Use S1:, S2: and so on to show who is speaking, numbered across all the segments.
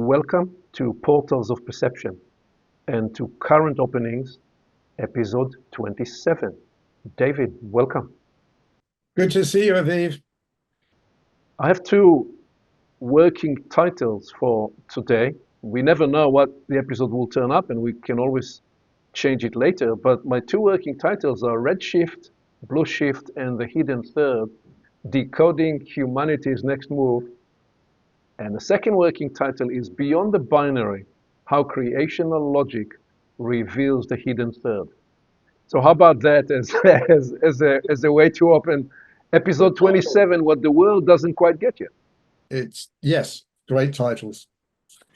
S1: Welcome to Portals of Perception and to Current Openings, episode 27. David, welcome.
S2: Good to see you, Aviv.
S1: I have two working titles for today. We never know what the episode will turn up, and we can always change it later. But my two working titles are Red Shift, Blue Shift, and The Hidden Third, Decoding Humanity's Next Move. And the second working title is Beyond the Binary, How Creational Logic Reveals the Hidden Third. So how about that as a way to open episode 27, what the world doesn't quite get yet?
S2: Yes, great titles.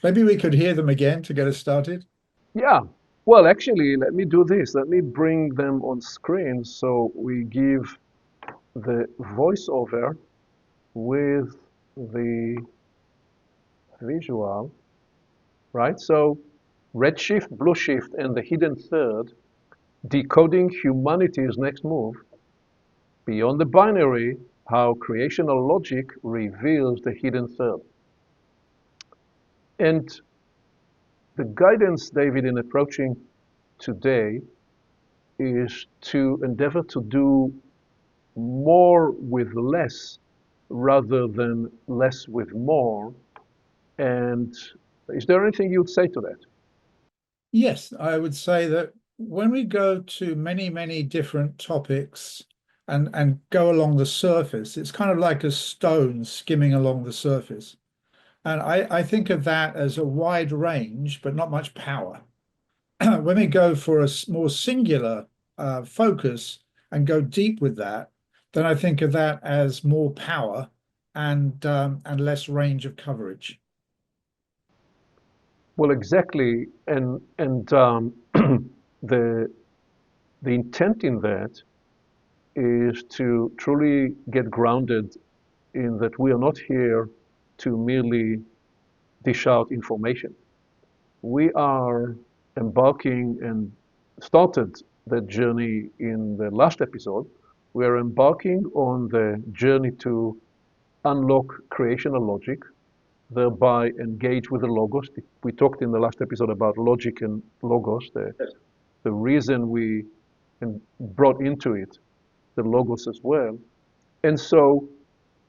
S2: Maybe we could hear them again to get us started.
S1: Yeah, well, actually, let me do this. Let me bring them on screen so we give the voiceover with the visual, right? So Red Shift, Blue Shift, and the Hidden Third, decoding humanity's next move. Beyond the binary, how creational logic reveals the hidden third. And the guidance, David, in approaching today is to endeavor to do more with less rather than less with more. And is there anything you'd say to that?
S2: Yes, I would say that when we go to many, many different topics and go along the surface, it's kind of like a stone skimming along the surface. And I think of that as a wide range, but not much power. When we go for a more singular focus and go deep with that, then I think of that as more power and less range of coverage.
S1: Well, exactly, and the the intent in that is to truly get grounded in that we are not here to merely dish out information. We are embarking and started that journey in the last episode. We are embarking on the journey to unlock creational logic, thereby engage with the logos. We talked in the last episode about logic and logos, the reason we brought into it the logos as well. And so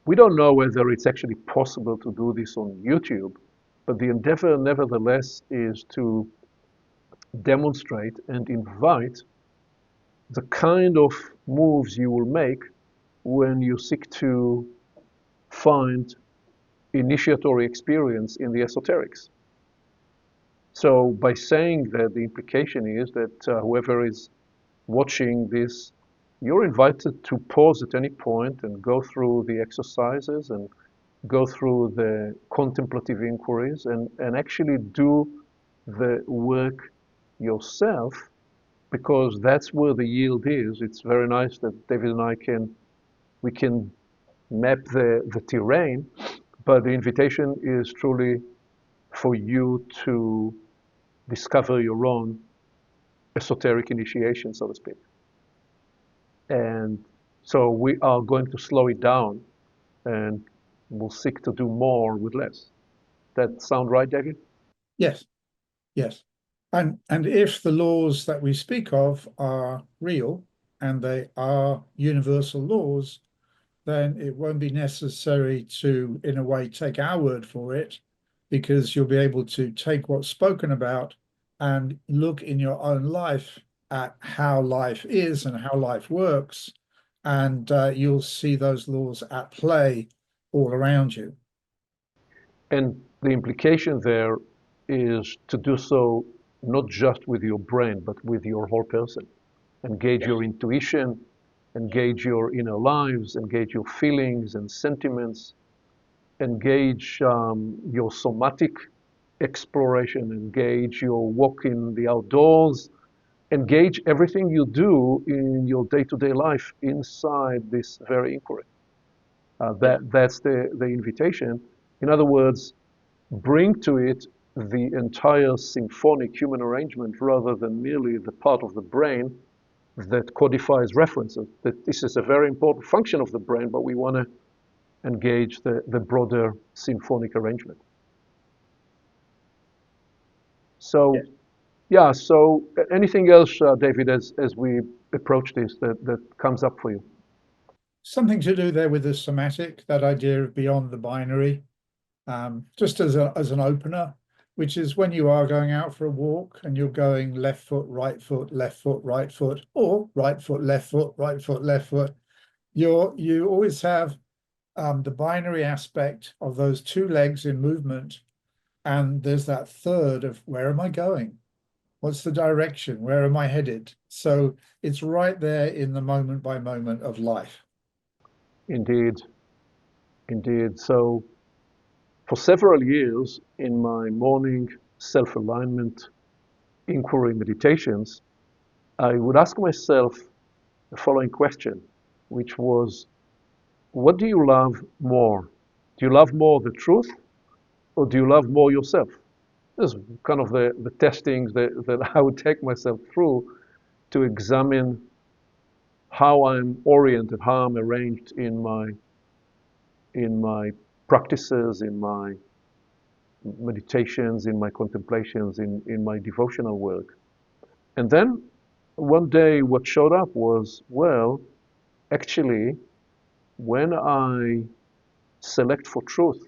S1: we don't know whether it's actually possible to do this on YouTube, but the endeavor, nevertheless, is to demonstrate and invite the kind of moves you will make when you seek to find initiatory experience in the esoterics. So by saying that, the implication is that whoever is watching this, you're invited to pause at any point and go through the exercises and go through the contemplative inquiries and actually do the work yourself, because that's where the yield is. It's very nice that David and I we can map the terrain, but the invitation is truly for you to discover your own esoteric initiation, so to speak. And so we are going to slow it down and we'll seek to do more with less. That sound right, David?
S2: Yes, yes. And if the laws that we speak of are real and they are universal laws, then it won't be necessary to, in a way, take our word for it, because you'll be able to take what's spoken about and look in your own life at how life is and how life works, and you'll see those laws at play all around you.
S1: And the implication there is to do so not just with your brain, but with your whole person. Engage your intuition, engage your inner lives, engage your feelings and sentiments, engage your somatic exploration, engage your walk in the outdoors, engage everything you do in your day-to-day life inside this very inquiry. That's the invitation. In other words, bring to it the entire symphonic human arrangement rather than merely the part of the brain that codifies references. That this is a very important function of the brain, but we want to engage the broader symphonic arrangement. So, yeah, so anything else, David, as we approach this that comes up for you?
S2: Something to do there with the somatic, that idea of beyond the binary, just as an opener, which is when you are going out for a walk and you're going left foot, right foot, left foot, right foot, or right foot, left foot, right foot, left foot. You always have the binary aspect of those two legs in movement, and there's that third of where am I going? What's the direction? Where am I headed? So it's right there in the moment by moment of life.
S1: Indeed, indeed. So for several years in my morning self-alignment inquiry meditations, I would ask myself the following question, which was, what do you love more? Do you love more the truth, or do you love more yourself? This is kind of the testings that I would take myself through to examine how I'm oriented, how I'm arranged in my practices, in my meditations, in my contemplations, in my devotional work. And then one day what showed up was, well, actually, when I select for truth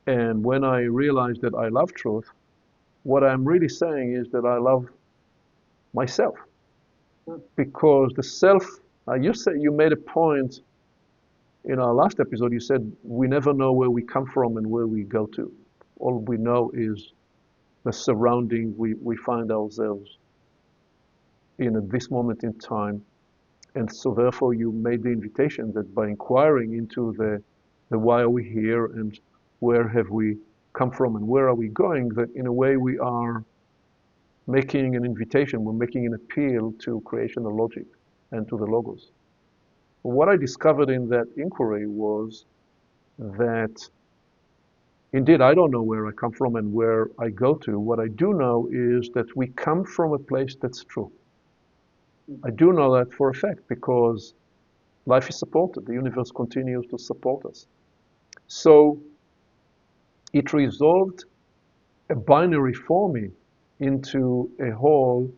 S1: and when I realize that I love truth, what I'm really saying is that I love myself. Because the self, you made a point in our last episode, you said we never know where we come from and where we go to. All we know is the surrounding we find ourselves in at this moment in time. And so therefore you made the invitation that by inquiring into the why are we here and where have we come from and where are we going, that in a way we are making an invitation, we're making an appeal to creational logic and to the logos. What I discovered in that inquiry was that indeed I don't know where I come from and where I go to. What I do know is that we come from a place that's true. I do know that for a fact because life is supported. The universe continues to support us. So it resolved a binary for me into a whole,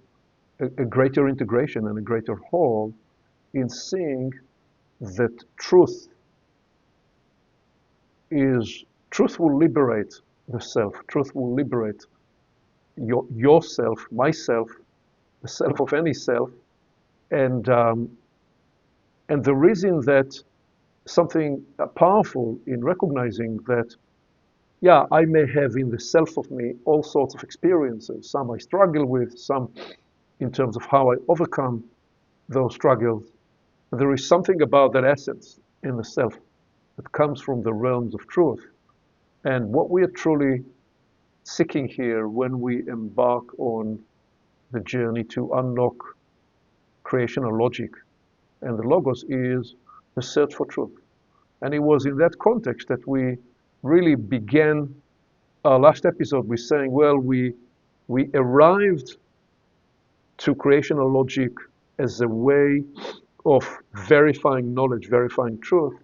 S1: a greater integration and a greater whole in seeing that truth will liberate the self. Truth will liberate yourself, myself, the self of any self, and the reason that something powerful in recognizing that, yeah, I may have in the self of me all sorts of experiences. Some I struggle with, some in terms of how I overcome those struggles. There is something about that essence in the self that comes from the realms of truth. And what we are truly seeking here when we embark on the journey to unlock creational logic and the logos is the search for truth. And it was in that context that we really began our last episode with saying, well, we arrived to creational logic as a way of verifying knowledge, verifying truth.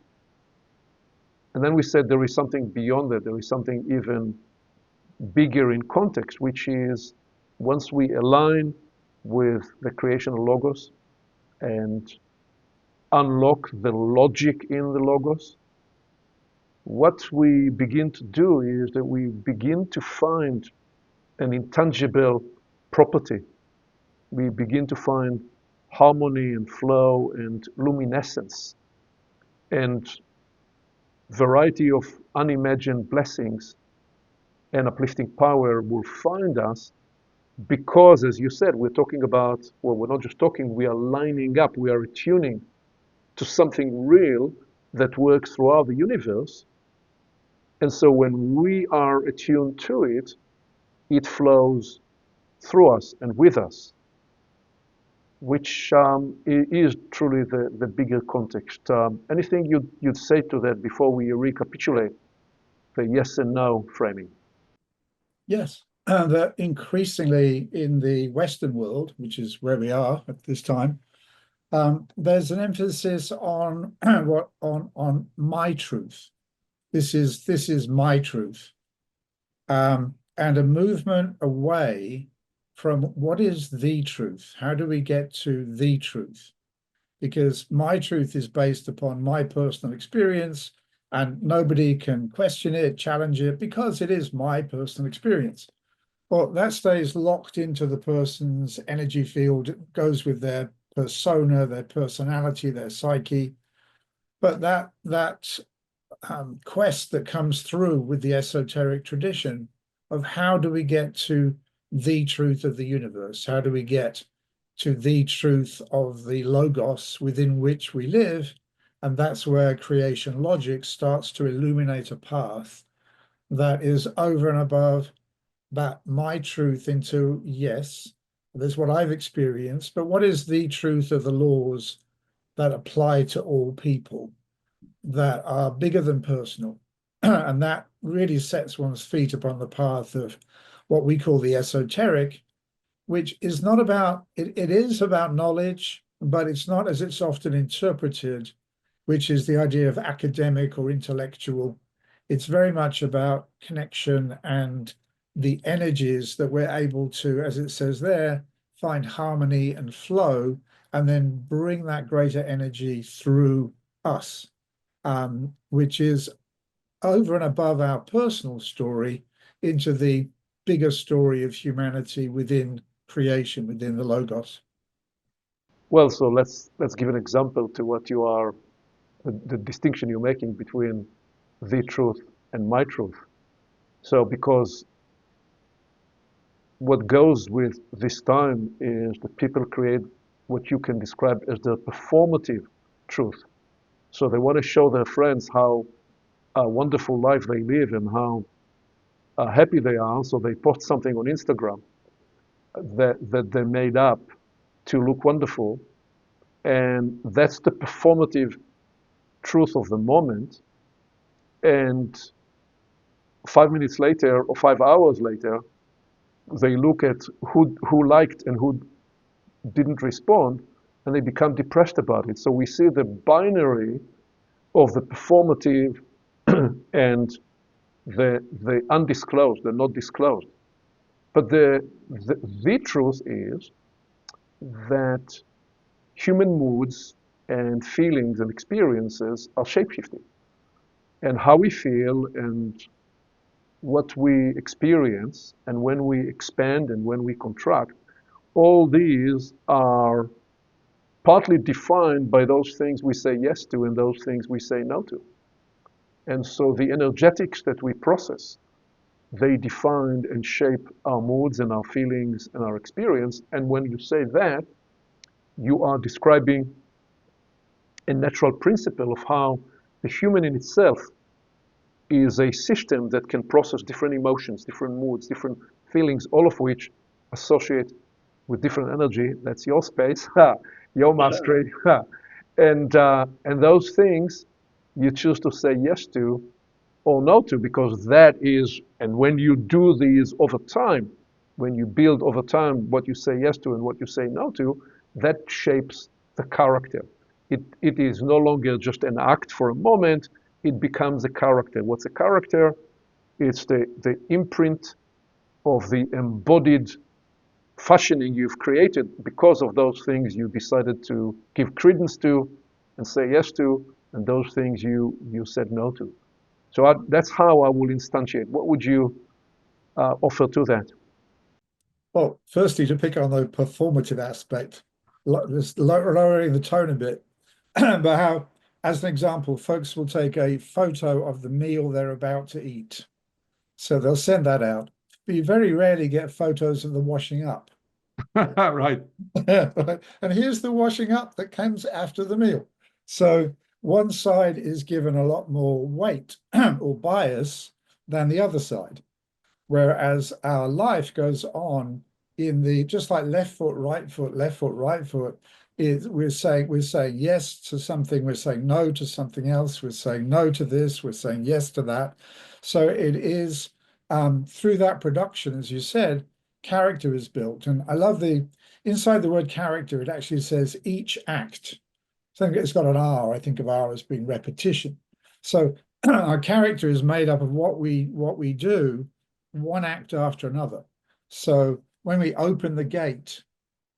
S1: And then we said there is something beyond that. There is something even bigger in context, which is once we align with the creational logos and unlock the logic in the logos, what we begin to do is that we begin to find an intangible property. We begin to find harmony and flow and luminescence and variety of unimagined blessings and uplifting power will find us because, as you said, we're talking about, well, we're not just talking, we are lining up, we are attuning to something real that works throughout the universe. And so when we are attuned to it, it flows through us and with us, which is truly the bigger context. Anything you'd say to that before we recapitulate the yes and no framing?
S2: Yes, that increasingly in the Western world, which is where we are at this time, there's an emphasis on on my truth. This is my truth. and a movement away from what is the truth. How do we get to the truth? Because my truth is based upon my personal experience, and nobody can question it, challenge it, because it is my personal experience. Well, that stays locked into the person's energy field. It goes with their persona, their personality, their psyche. But that quest that comes through with the esoteric tradition of how do we get to the truth of the universe? How do we get to the truth of the logos within which we live? And that's where creation logic starts to illuminate a path that is over and above that my truth into, yes, there's what I've experienced, but what is the truth of the laws that apply to all people, that are bigger than personal? And that really sets one's feet upon the path of what we call the esoteric, which is not about, it is about knowledge, but it's not as it's often interpreted, which is the idea of academic or intellectual. It's very much about connection and the energies that we're able to, as it says there, find harmony and flow, and then bring that greater energy through us, which is over and above our personal story into the bigger story of humanity within creation, within the logos.
S1: Well, so let's give an example to what you are, the distinction you're making between the truth and my truth. So because what goes with this time is that people create what you can describe as the performative truth. So they want to show their friends how a wonderful life they live and how happy they are. So they post something on Instagram that they made up to look wonderful. And that's the performative truth of the moment. And 5 minutes later or 5 hours later, they look at who liked and who didn't respond, and they become depressed about it. So we see the binary of the performative and the undisclosed, the not disclosed. But the truth is that human moods and feelings and experiences are shapeshifting. And how we feel and what we experience and when we expand and when we contract, all these are partly defined by those things we say yes to and those things we say no to. And so the energetics that we process, they define and shape our moods and our feelings and our experience. And when you say that, you are describing a natural principle of how the human in itself is a system that can process different emotions, different moods, different feelings, all of which associate with different energy. That's your space, your mastery. And those things you choose to say yes to or no to, because that is, and when you do these over time, when you build over time what you say yes to and what you say no to, that shapes the character. It is no longer just an act for a moment, it becomes a character. What's a character? It's the imprint of the embodied fashioning you've created because of those things you decided to give credence to and say yes to, and those things you said no to. So that's how I will instantiate. What would you offer to that?
S2: Well, firstly, to pick on the performative aspect, just lowering the tone a bit, but how, as an example, folks will take a photo of the meal they're about to eat. So they'll send that out. But you very rarely get photos of the washing up.
S1: Right.
S2: And here's the washing up that comes after the meal. So one side is given a lot more weight or bias than the other side. Whereas our life goes on in the, just like left foot, right foot, left foot, right foot, is we're saying yes to something, we're saying no to something else, we're saying no to this, we're saying yes to that. So it is through that production, as you said, character is built. And I love inside the word character, it actually says each act. So it's got an R. I think of R as being repetition. So our character is made up of what we do one act after another. So when we open the gate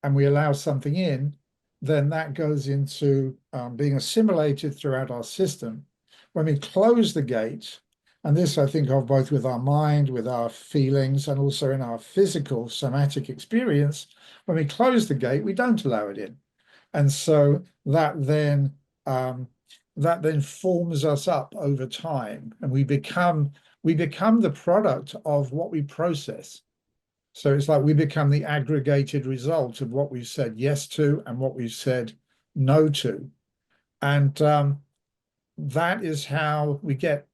S2: and we allow something in, then that goes into being assimilated throughout our system. When we close the gate, and this I think of both with our mind, with our feelings, and also in our physical somatic experience, when we close the gate, we don't allow it in. And so that then forms us up over time, and we become the product of what we process. So it's like we become the aggregated result of what we've said yes to and what we've said no to. And that is how we get,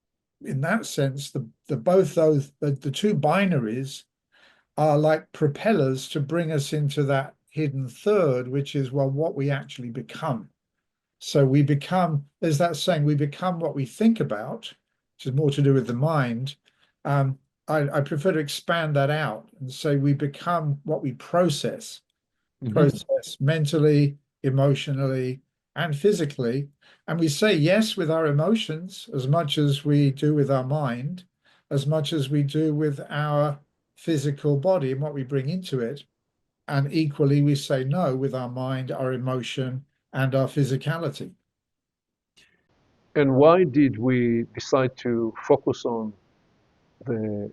S2: in that sense, both those the two binaries are like propellers to bring us into that hidden third, which is, well, what we actually become. So we become, there's that saying, we become what we think about, which is more to do with the mind. I prefer to expand that out and say we become what we process, process mentally, emotionally, and physically. And we say yes with our emotions as much as we do with our mind, as much as we do with our physical body and what we bring into it. And equally, we say no with our mind, our emotion, and our physicality.
S1: And why did we decide to focus on the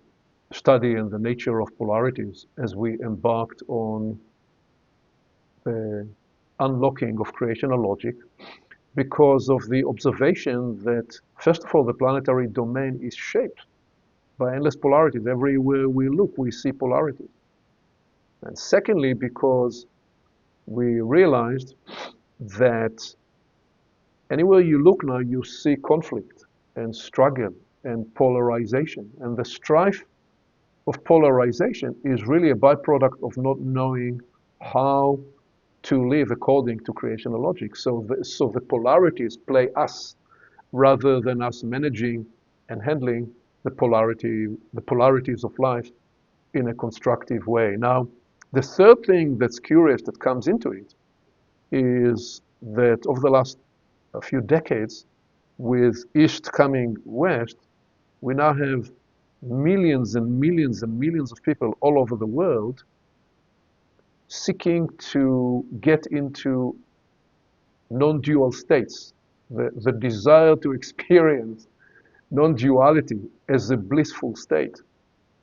S1: study and the nature of polarities as we embarked on the unlocking of creational logic? Because of the observation that, first of all, the planetary domain is shaped by endless polarities. Everywhere we look, we see polarities. And secondly, because we realized that anywhere you look now, you see conflict and struggle and polarization. And the strife of polarization is really a byproduct of not knowing how to live according to creational logic. So the polarities play us rather than us managing and handling the polarities of life in a constructive way. Now, the third thing that's curious that comes into it is that over the last few decades, with East coming West, we now have millions and millions and millions of people all over the world seeking to get into non-dual states, the desire to experience non-duality as a blissful state,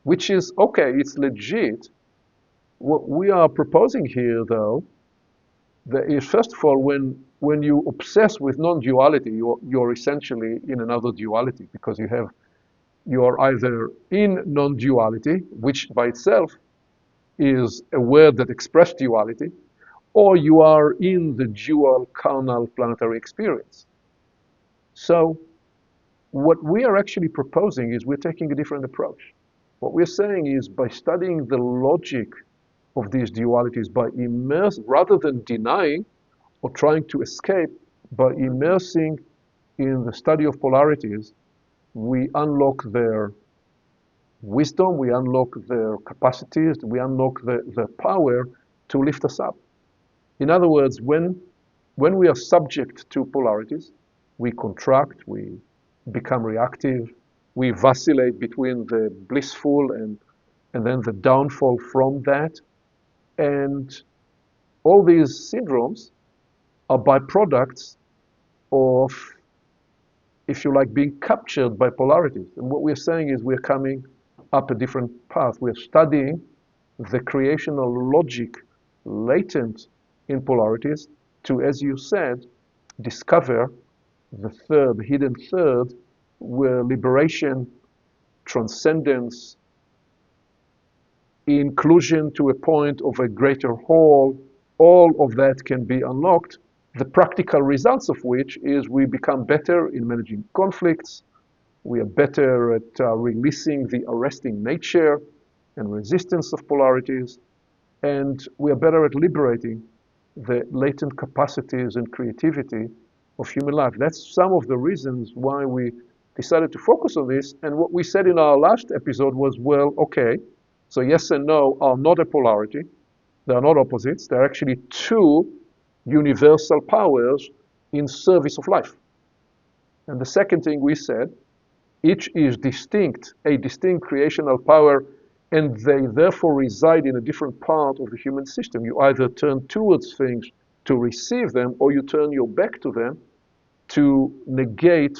S1: which is okay, it's legit. What we are proposing here, though, that is, first of all, when you obsess with non-duality, you're essentially in another duality, because you are either in non-duality, which by itself is a word that expresses duality, or you are in the dual carnal planetary experience. So what we are actually proposing is we're taking a different approach. What we're saying is, by studying the logic of these dualities, rather than denying or trying to escape, by immersing in the study of polarities, we unlock their wisdom, we unlock their capacities, we unlock the power to lift us up. In other words, when we are subject to polarities, we contract, we become reactive, we vacillate between the blissful and then the downfall from that. And all these syndromes are byproducts of, if you like, being captured by polarities. And what we're saying is we're coming up a different path. We're studying the creational logic latent in polarities to, as you said, discover the hidden third, where liberation, transcendence, inclusion to a point of a greater whole, all of that can be unlocked. The practical results of which is we become better in managing conflicts, we are better at releasing the arresting nature and resistance of polarities, and we are better at liberating the latent capacities and creativity of human life. That's some of the reasons why we decided to focus on this. And what we said in our last episode was, well, okay, so yes and no are not a polarity. They are not opposites. They're actually two universal powers in service of life. And the second thing we said, each is distinct, a distinct creational power and they therefore reside in a different part of the human system. You either turn towards things to receive them, or you turn your back to them to negate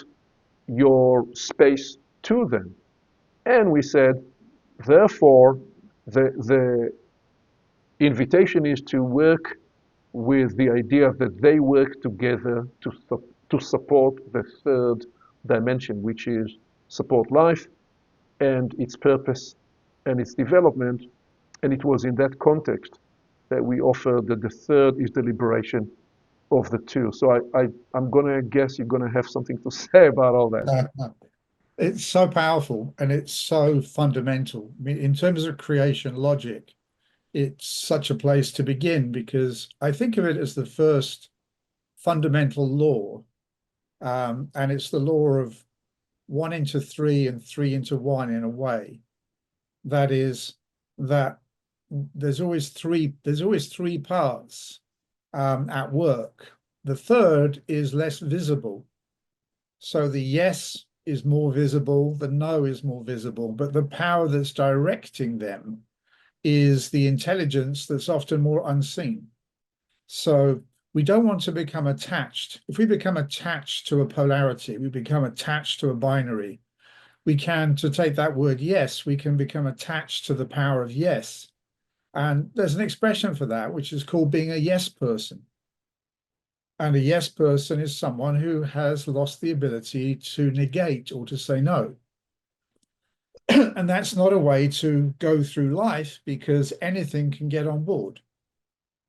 S1: your space to them. And we said, therefore, the invitation is to work with the idea that they work together to support the third dimension, which is support life and its purpose and its development. And it was in that context that we offered that the third is the liberation of the two. So I'm going to guess you're going to have something to say about all that.
S2: It's so powerful and it's so fundamental. I mean, in terms of creation logic, it's such a place to begin because I think of it as the first fundamental law, and it's the law of 1 into 3 and 3 into 1 in a way. That is that there's always three parts at work. The third is less visible. So the yes is more visible, the no is more visible, but the power that's directing them is the intelligence that's often more unseen. So we don't want to become attached. If we become attached to a polarity, we become attached to a binary, we can, to take that word yes, we can become attached to the power of yes. And there's an expression for that, which is called being a yes person. And a yes person is someone who has lost the ability to negate or to say no. And that's not a way to go through life because anything can get on board.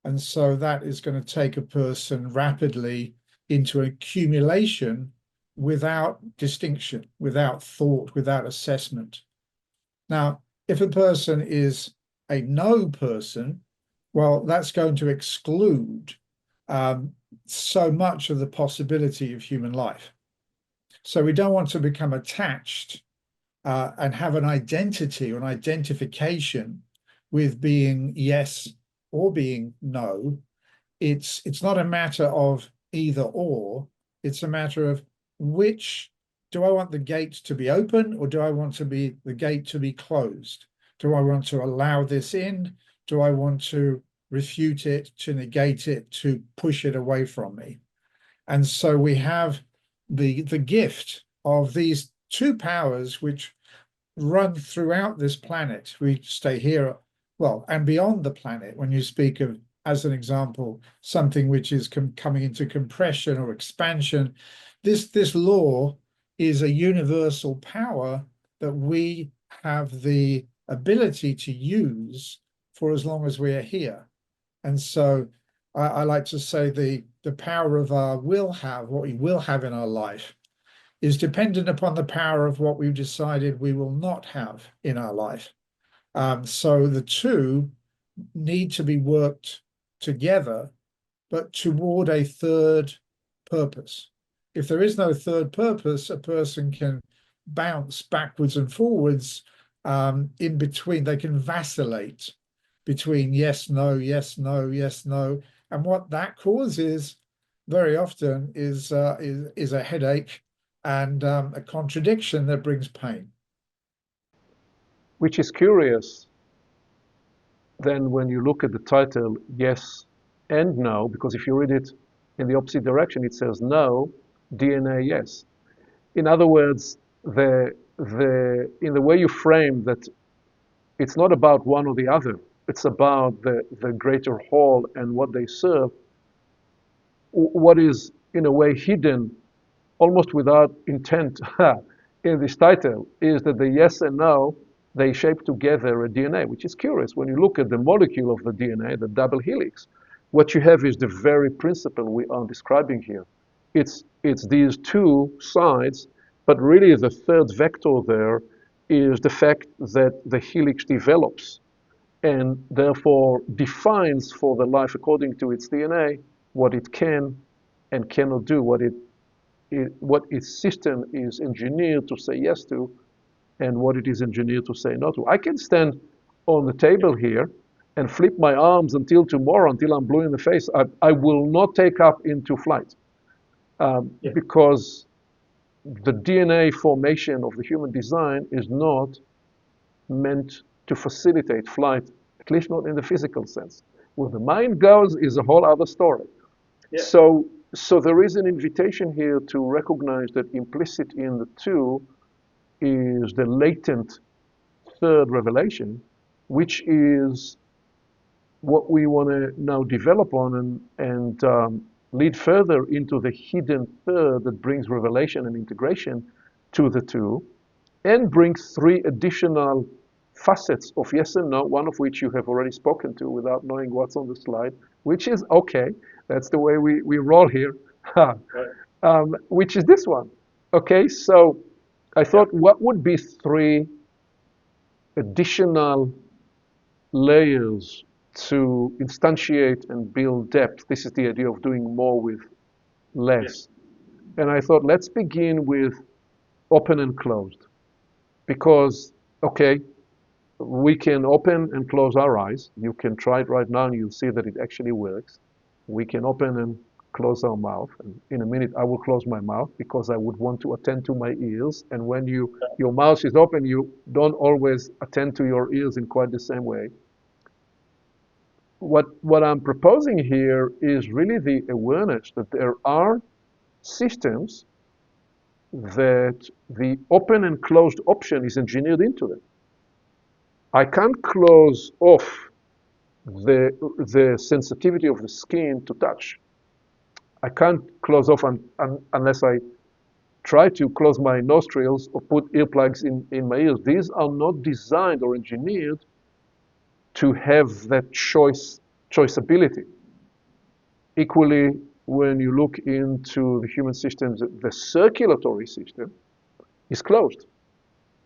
S2: And so that is going to take a person rapidly into accumulation without distinction, without thought, without assessment. Now, if a person is a no person, well, that's going to exclude so much of the possibility of human life. So we don't want to become attached and have an identity or an identification with being yes or being no. It's not a matter of either or. It's a matter of which, do I want the gate to be open or do I want the gate to be closed? Do I want to allow this in? Do I want to refute it, to negate it, to push it away from me? And so we have the gift of these two powers which run throughout this planet. We stay here, well, and beyond the planet. When you speak of, as an example, something which is coming into compression or expansion, this law is a universal power that we have the ability to use for as long as we are here. And so I like to say the power of our will have, what we will have in our life, is dependent upon the power of what we've decided we will not have in our life. So the two need to be worked together, but toward a third purpose. If there is no third purpose, a person can bounce backwards and forwards in between. They can vacillate between yes, no, yes, no, yes, no. And what that causes very often is a headache and a contradiction that brings pain.
S1: Which is curious then when you look at the title, yes and no, because if you read it in the opposite direction, it says no, DNA yes. In other words, in the way you frame that it's not about one or the other, it's about the greater whole and what they serve, what is in a way hidden almost without intent in this title is that the yes and no, they shape together a DNA, which is curious. When you look at the molecule of the DNA, the double helix, what you have is the very principle we are describing here. It's these two sides, but really the third vector there is the fact that the helix develops and therefore defines for the life according to its DNA what it can and cannot do, what its system is engineered to say yes to, and what it is engineered to say no to. I can stand on the table here and flip my arms until tomorrow, until I'm blue in the face. I will not take up into flight because the DNA formation of the human design is not meant to facilitate flight, at least not in the physical sense. Where the mind goes is a whole other story.
S3: Yeah.
S1: So there is an invitation here to recognize that implicit in the two is the latent third revelation, which is what we want to now develop on and lead further into the hidden third that brings revelation and integration to the two, and brings three additional facets of yes and no, one of which you have already spoken to without knowing what's on the slide, which is okay. That's the way we roll here, which is this one. Okay, so I thought, what would be three additional layers to instantiate and build depth? This is the idea of doing more with less. And I thought, let's begin with open and closed. Because, okay, we can open and close our eyes. You can try it right now and you'll see that it actually works. We can open and close our mouth. And in a minute, I will close my mouth because I would want to attend to my ears. And when your mouth is open, you don't always attend to your ears in quite the same way. What I'm proposing here is really the awareness that there are systems that the open and closed option is engineered into them. I can't close off the sensitivity of the skin to touch. I can't close off unless I try to close my nostrils or put earplugs in my ears. These are not designed or engineered to have that choiceability. Equally, when you look into the human systems, the circulatory system is closed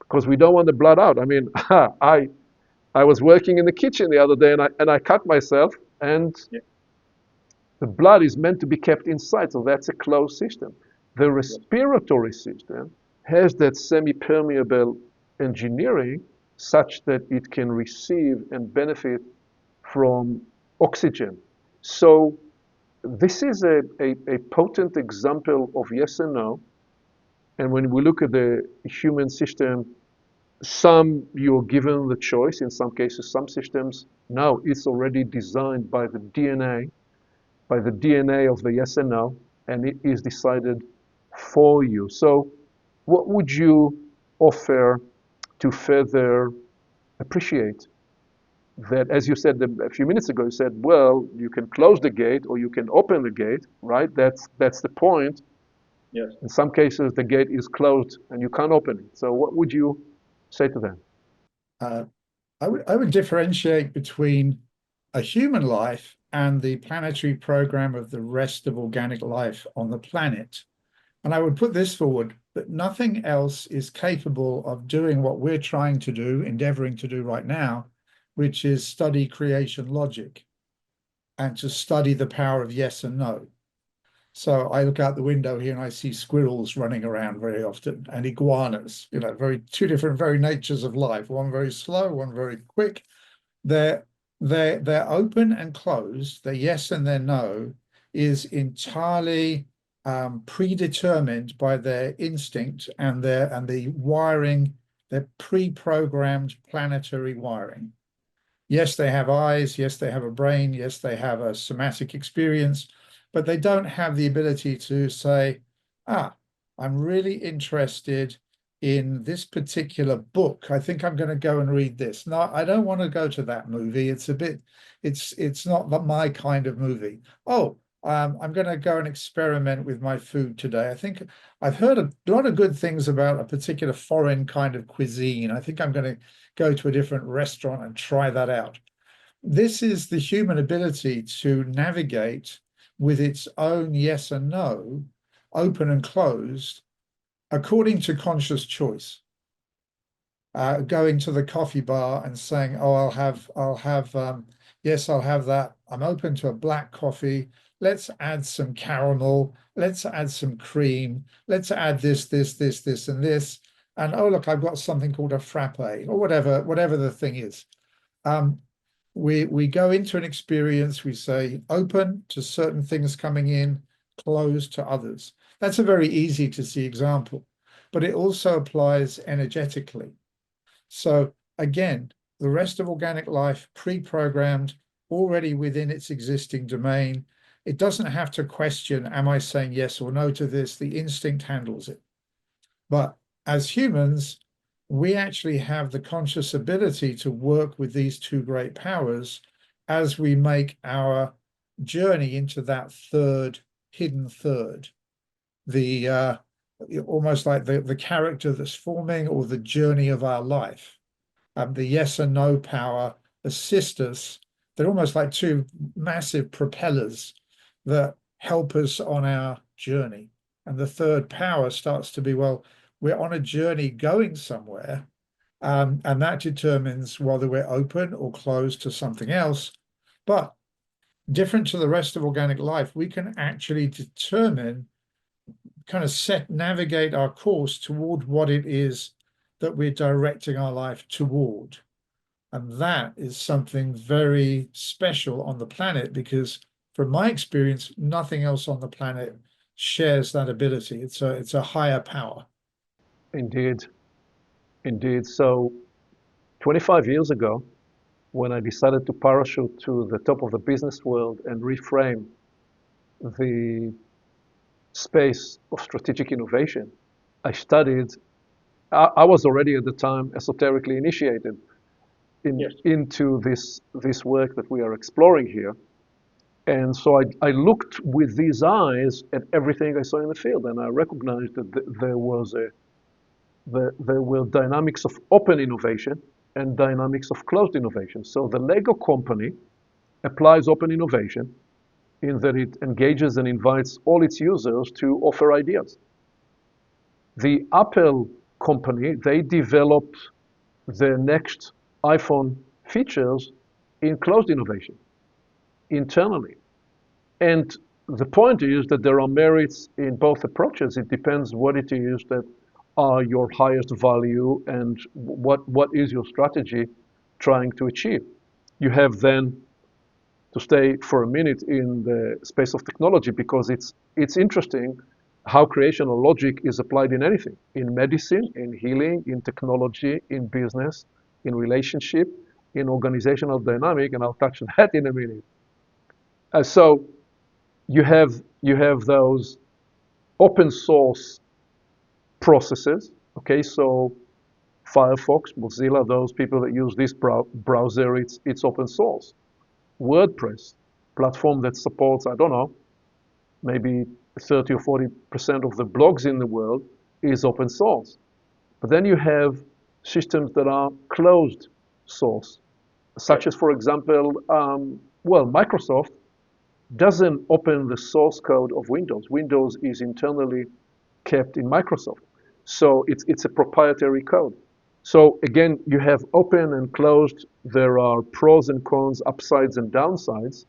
S1: because we don't want the blood out. I mean, I was working in the kitchen the other day and I cut myself, and the blood is meant to be kept inside, so that's a closed system. The respiratory system has that semi-permeable engineering such that it can receive and benefit from oxygen. So this is a potent example of yes and no. And when we look at the human system, some you're given the choice. In some cases, some systems, now it's already designed by the DNA of the yes and no, and it is decided for you. So what would you offer to further appreciate that? As you said a few minutes ago, you said, well, you can close the gate or you can open the gate, right? That's the point.
S3: Yes.
S1: In some cases, the gate is closed and you can't open it. So what would you say to them?
S2: I would differentiate between a human life and the planetary program of the rest of organic life on the planet. And I would put this forward, that nothing else is capable of doing what we're trying to do, endeavoring to do right now, which is study creation logic and to study the power of yes and no. So I look out the window here and I see squirrels running around very often, and iguanas, two different very natures of life, one very slow, one very quick. They're open and closed, their yes and their no is entirely predetermined by their instinct and the wiring, their pre-programmed planetary wiring. Yes, they have eyes, yes, they have a brain, yes, they have a somatic experience, but they don't have the ability to say, I'm really interested in this particular book. I think I'm going to go and read this. No, I don't want to go to that movie. It's not my kind of movie. I'm going to go and experiment with my food today. I think I've heard a lot of good things about a particular foreign kind of cuisine. I think I'm going to go to a different restaurant and try that out. This is the human ability to navigate with its own yes and no, open and closed, according to conscious choice. Going to the coffee bar and saying, I'll have that. I'm open to a black coffee. Let's add some caramel. Let's add some cream. Let's add this, and this. And oh, look, I've got something called a frappe or whatever the thing is. We go into an experience, we say open to certain things coming in, closed to others. That's a very easy to see example, but it also applies energetically. So again, the rest of organic life pre-programmed already within its existing domain. It doesn't have to question, am I saying yes or no to this? The instinct handles it. But as humans, we actually have the conscious ability to work with these two great powers as we make our journey into that third, hidden third, the almost like the character that's forming or the journey of our life. The yes and no power assist us. They're almost like two massive propellers that help us on our journey. And the third power starts to be, well, we're on a journey going somewhere, and that determines whether we're open or closed to something else. But different to the rest of organic life, we can actually determine, kind of navigate our course toward what it is that we're directing our life toward. And that is something very special on the planet, because from my experience, nothing else on the planet shares that ability. It's a higher power.
S1: Indeed, indeed. So 25 years ago, when I decided to parachute to the top of the business world and reframe the space of strategic innovation, I studied. I was already at the time esoterically initiated into this work that we are exploring here. And so I looked with these eyes at everything I saw in the field, and I recognized that there were dynamics of open innovation and dynamics of closed innovation. So the Lego company applies open innovation in that it engages and invites all its users to offer ideas. The Apple company, they developed the next iPhone features in closed innovation internally. And the point is that there are merits in both approaches. It depends what it is that are your highest value and what is your strategy trying to achieve. You have then to stay for a minute in the space of technology, because it's interesting how creational logic is applied in anything, in medicine, in healing, in technology, in business, in relationship, in organizational dynamic, and I'll touch on that in a minute. So you have those open source processes. Okay, so Firefox, Mozilla, those people that use this browser, it's open source. WordPress, platform that supports, I don't know, maybe 30 or 40% of the blogs in the world is open source. But then you have systems that are closed source, such as, for example, Microsoft doesn't open the source code of Windows. Windows is internally kept in Microsoft. So it's a proprietary code. So again, you have open and closed. There are pros and cons, upsides and downsides,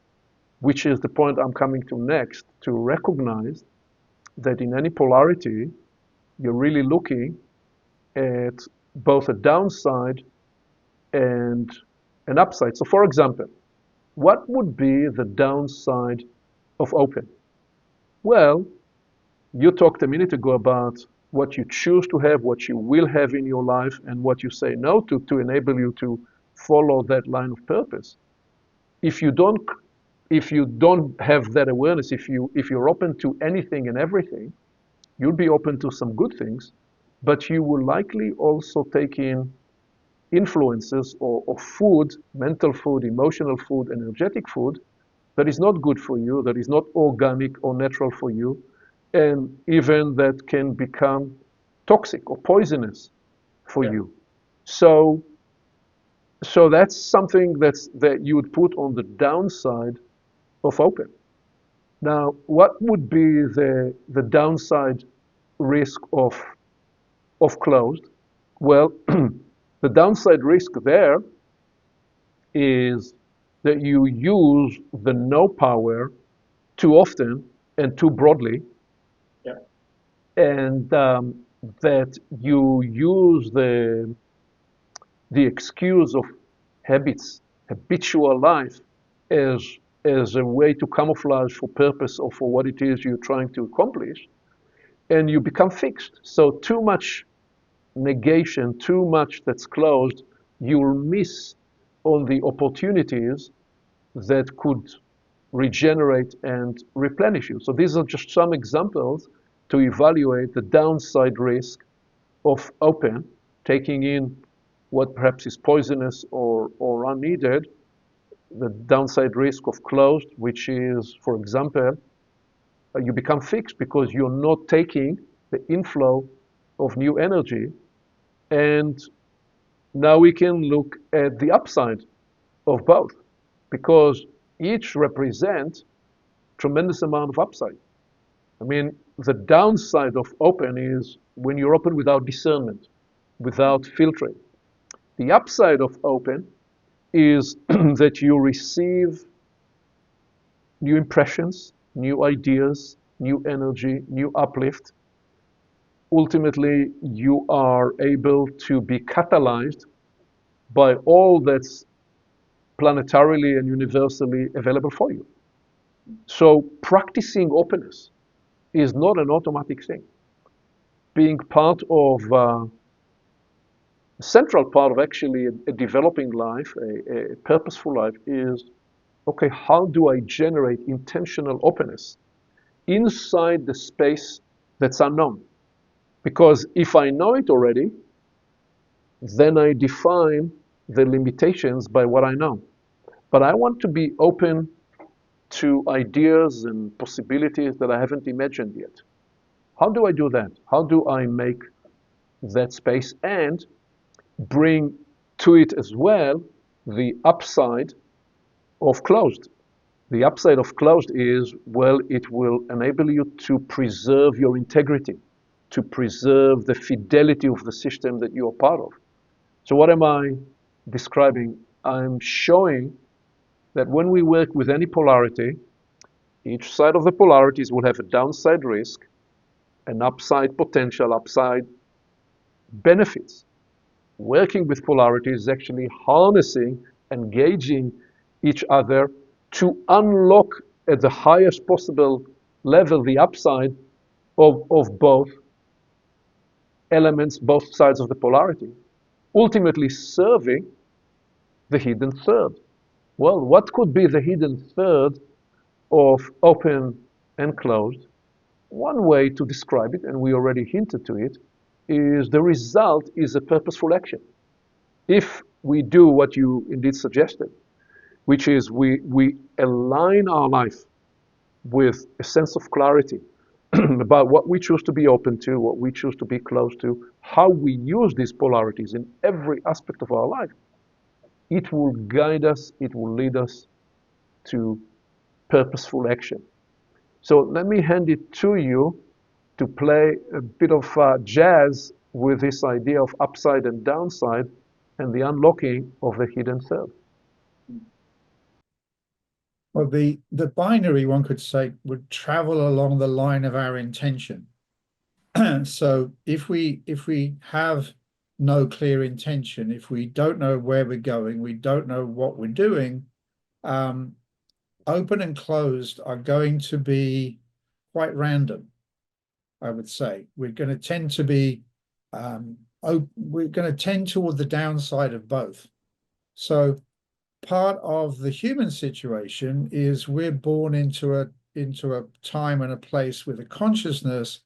S1: which is the point I'm coming to next, to recognize that in any polarity, you're really looking at both a downside and an upside. So for example, what would be the downside of open? Well, you talked a minute ago about what you choose to have, what you will have in your life, and what you say no to enable you to follow that line of purpose. If you don't have that awareness, if you're open to anything and everything, you'll be open to some good things, but you will likely also take in influences or food, mental food, emotional food, energetic food, that is not good for you, that is not organic or natural for you, and even that can become toxic or poisonous for you. So that's something that you would put on the downside of open. Now, what would be the downside risk of closed? Well, the downside risk there is that you use the no power too often and too broadly, and that you use the excuse of habitual life as a way to camouflage for purpose or for what it is you're trying to accomplish, and you become fixed. So too much negation, too much that's closed, you'll miss on the opportunities that could regenerate and replenish you. So these are just some examples to evaluate the downside risk of open, taking in what perhaps is poisonous or unneeded, the downside risk of closed, which is, for example, you become fixed because you're not taking the inflow of new energy. And now we can look at the upside of both, because each represent tremendous amount of upside. I mean, the downside of open is when you're open without discernment, without filtering. The upside of open is that you receive new impressions, new ideas, new energy, new uplift. Ultimately, you are able to be catalyzed by all that's planetarily and universally available for you. So practicing openness is not an automatic thing. Being part of a central part of actually a developing life, a purposeful life is, okay, how do I generate intentional openness inside the space that's unknown? Because if I know it already, then I define the limitations by what I know. But I want to be open to ideas and possibilities that I haven't imagined yet. How do I do that? How do I make that space and bring to it as well the upside of closed? The upside of closed is, well, it will enable you to preserve your integrity, to preserve the fidelity of the system that you are part of. So what am I describing? I'm showing that when we work with any polarity, each side of the polarities will have a downside risk, an upside potential, upside benefits. Working with polarities is actually harnessing, engaging each other to unlock at the highest possible level the upside of both elements, both sides of the polarity, ultimately serving the hidden third. Well, what could be the hidden third of open and closed? One way to describe it, and we already hinted to it, is the result is a purposeful action. If we do what you indeed suggested, which is we align our life with a sense of clarity about what we choose to be open to, what we choose to be close to, how we use these polarities in every aspect of our life, it will guide us, it will lead us to purposeful action. So let me hand it to you to play a bit of jazz with this idea of upside and downside and the unlocking of the hidden third.
S2: Well, the binary, one could say, would travel along the line of our intention. So if we have no clear intention, if we don't know where we're going, we don't know what we're doing, open and closed are going to be quite random, I would say. We're going to tend to be, we're going to tend toward the downside of both. So part of the human situation is we're born into a time and a place with a consciousness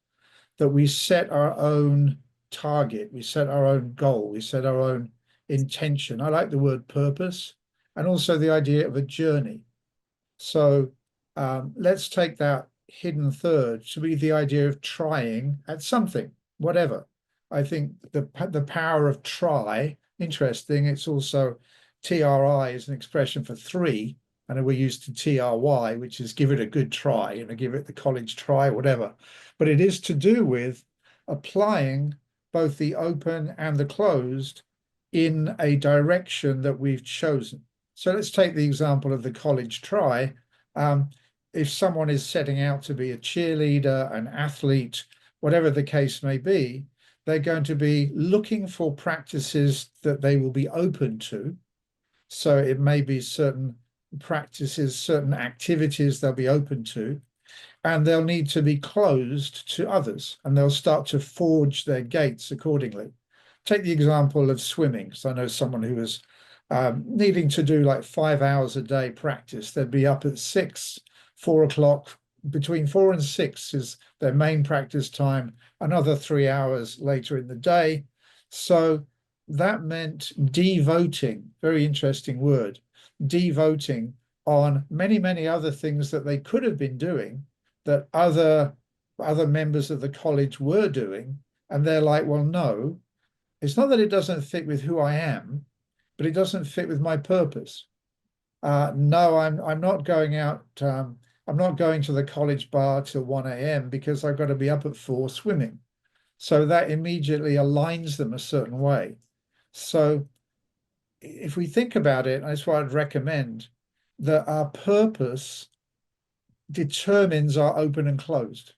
S2: that we set our own target, we set our own goal, we set our own intention. I like the word purpose, and also the idea of a journey. So let's take that hidden third to be the idea of trying at something, whatever. I think the power of try, interesting. It's also TRI is an expression for three, and we're used to TRY, which is give it a good try, give it the college try, whatever. But it is to do with applying both the open and the closed in a direction that we've chosen. So let's take the example of the college try. If someone is setting out to be a cheerleader, an athlete, whatever the case may be, they're going to be looking for practices that they will be open to. So it may be certain practices, certain activities they'll be open to, and they'll need to be closed to others, and they'll start to forge their gates accordingly. Take the example of swimming, because I know someone who has needing to do like 5 hours a day practice. They'd be up at 6, 4 o'clock, between 4 and 6 is their main practice time, another 3 hours later in the day. So that meant devoting, very interesting word, devoting on many, many other things that they could have been doing that other members of the college were doing. And they're like, well, no, it's not that it doesn't fit with who I am, but it doesn't fit with my purpose. No, I'm not going out. I'm not going to the college bar till 1 a.m. because I've got to be up at 4 swimming. So that immediately aligns them a certain way. So if we think about it, that's what I'd recommend, that our purpose determines our open and closed.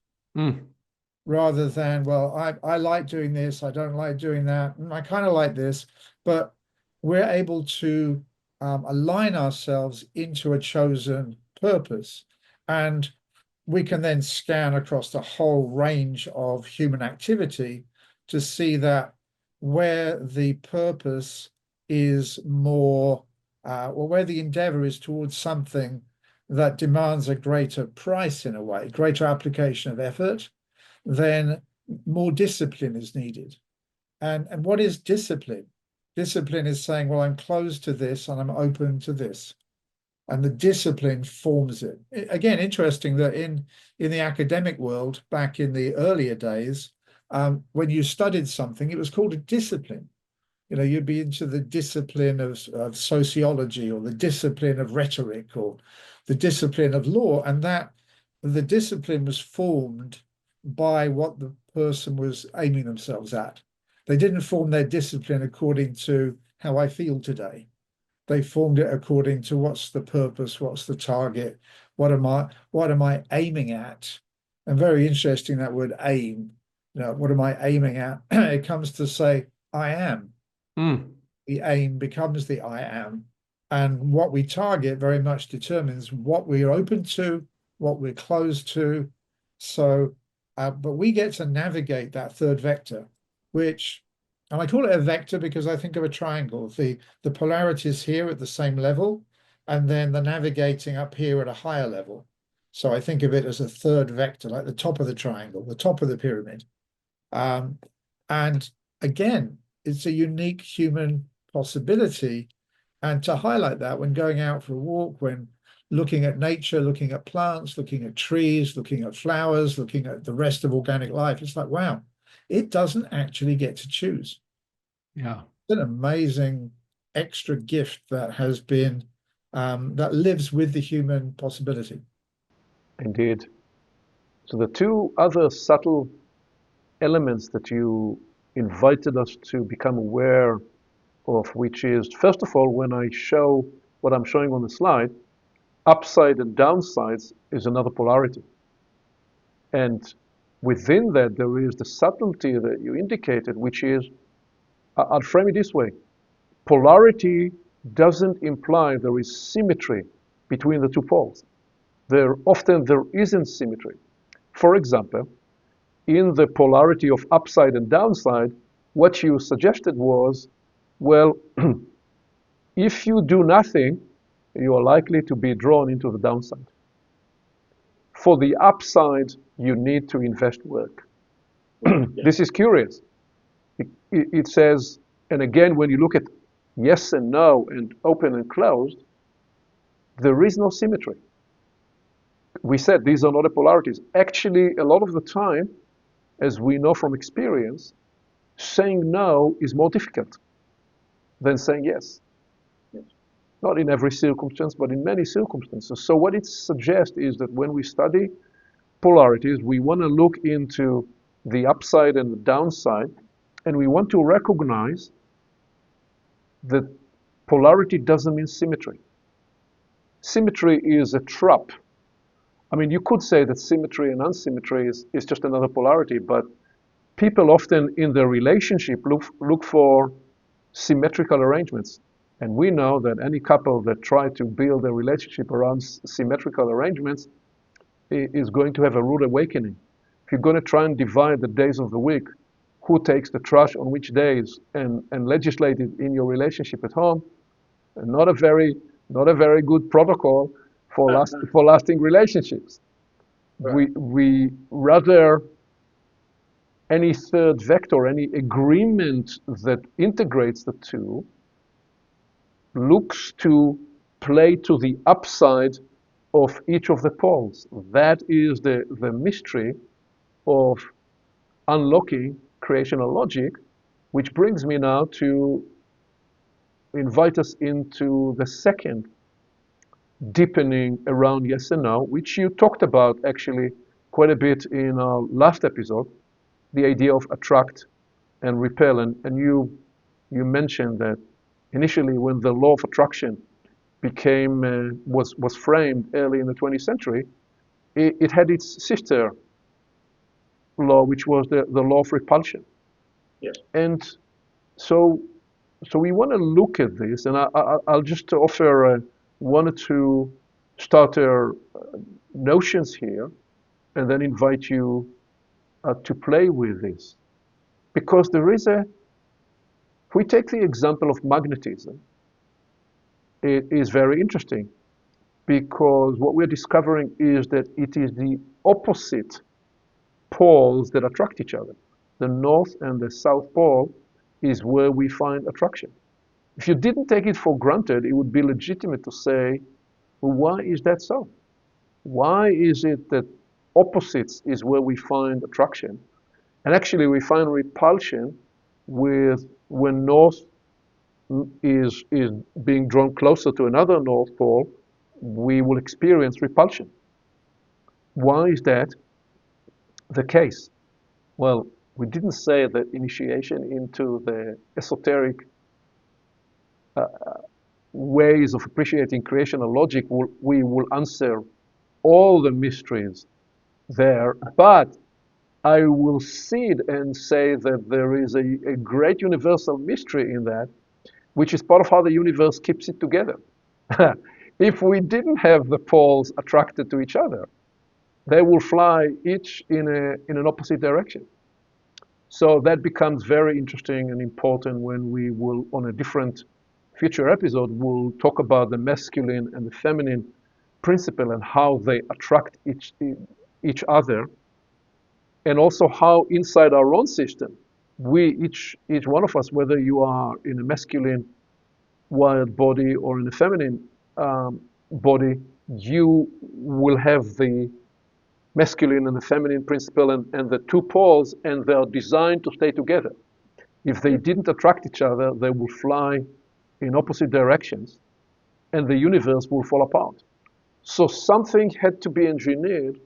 S2: Rather than, well, I like doing this, I don't like doing that, I kind of like this, but we're able to align ourselves into a chosen purpose. And we can then scan across the whole range of human activity to see that where the purpose is more, or where the endeavor is towards something that demands a greater price in a way, greater application of effort, then more discipline is needed. And what is discipline? Discipline is saying, well, I'm closed to this and I'm open to this. And the discipline forms it. Again, interesting that in the academic world, back in the earlier days, when you studied something, it was called a discipline. You'd be into the discipline of sociology, or the discipline of rhetoric, or the discipline of law, and that the discipline was formed by what the person was aiming themselves at. They didn't form their discipline according to how I feel today. They formed it according to what's the purpose, what's the target, what am I aiming at? And very interesting, that word aim. What am I aiming at? It comes to say I am. The aim becomes the I am. And what we target very much determines what we're open to, what we're closed to. So but we get to navigate that third vector, which, and I call it a vector because I think of a triangle, the polarities here at the same level, and then the navigating up here at a higher level. So I think of it as a third vector, like the top of the triangle, the top of the pyramid. And again, it's a unique human possibility. And to highlight that, when going out for a walk, when looking at nature, looking at plants, looking at trees, looking at flowers, looking at the rest of organic life, it's like, wow, it doesn't actually get to choose.
S1: Yeah.
S2: It's an amazing extra gift that has been, that lives with the human possibility.
S1: Indeed. So the two other subtle elements that you invited us to become aware of, which is, first of all, when I show what I'm showing on the slide, upside and downsides is another polarity. And within that, there is the subtlety that you indicated, which is, I'll frame it this way. Polarity doesn't imply there is symmetry between the two poles. Often there isn't symmetry. For example, in the polarity of upside and downside, what you suggested was, well, if you do nothing, you are likely to be drawn into the downside. For the upside, you need to invest work. This is curious. It says, and again, when you look at yes and no and open and closed, there is no symmetry. We said these are not the polarities. Actually, a lot of the time, as we know from experience, saying no is more difficult than saying yes. Not in every circumstance, but in many circumstances. So what it suggests is that when we study polarities, we want to look into the upside and the downside, and we want to recognize that polarity doesn't mean symmetry. Symmetry is a trap. I mean, you could say that symmetry and unsymmetry is just another polarity, but people often in their relationship look for symmetrical arrangements. And we know that any couple that try to build a relationship around symmetrical arrangements is going to have a rude awakening. If you're going to try and divide the days of the week, who takes the trash on which days, and legislate it in your relationship at home, not a very good protocol for lasting relationships. We rather any third vector, any agreement that integrates the two, looks to play to the upside of each of the poles. That is the mystery of unlocking creational logic, which brings me now to invite us into the second deepening around yes and no, which you talked about actually quite a bit in our last episode, the idea of attract and repel. And you mentioned that initially when the law of attraction was framed early in the 20th century, it had its sister law, which was the law of repulsion.
S3: Yes.
S1: And so we want to look at this, and I'll just offer one or two starter notions here, and then invite you to play with this. Because if we take the example of magnetism, it is very interesting, because what we're discovering is that it is the opposite poles that attract each other. The north and the south pole is where we find attraction. If you didn't take it for granted, it would be legitimate to say, well, why is that so? Why is it that opposites is where we find attraction? And actually we find repulsion when north is being drawn closer to another north pole, we will experience repulsion. Why is that the case? Well, we didn't say that initiation into the esoteric ways of appreciating creational logic we will answer all the mysteries there, but I will cede and say that there is a great universal mystery in that, which is part of how the universe keeps it together. If we didn't have the poles attracted to each other, they will fly each in an opposite direction. So that becomes very interesting and important when we will, on a different future episode, we'll talk about the masculine and the feminine principle and how they attract each other, and also how inside our own system, each one of us, whether you are in a masculine wired body or in a feminine body, you will have the masculine and the feminine principle and the two poles, and they are designed to stay together. If they didn't attract each other, they will fly in opposite directions, and the universe will fall apart. So something had to be engineered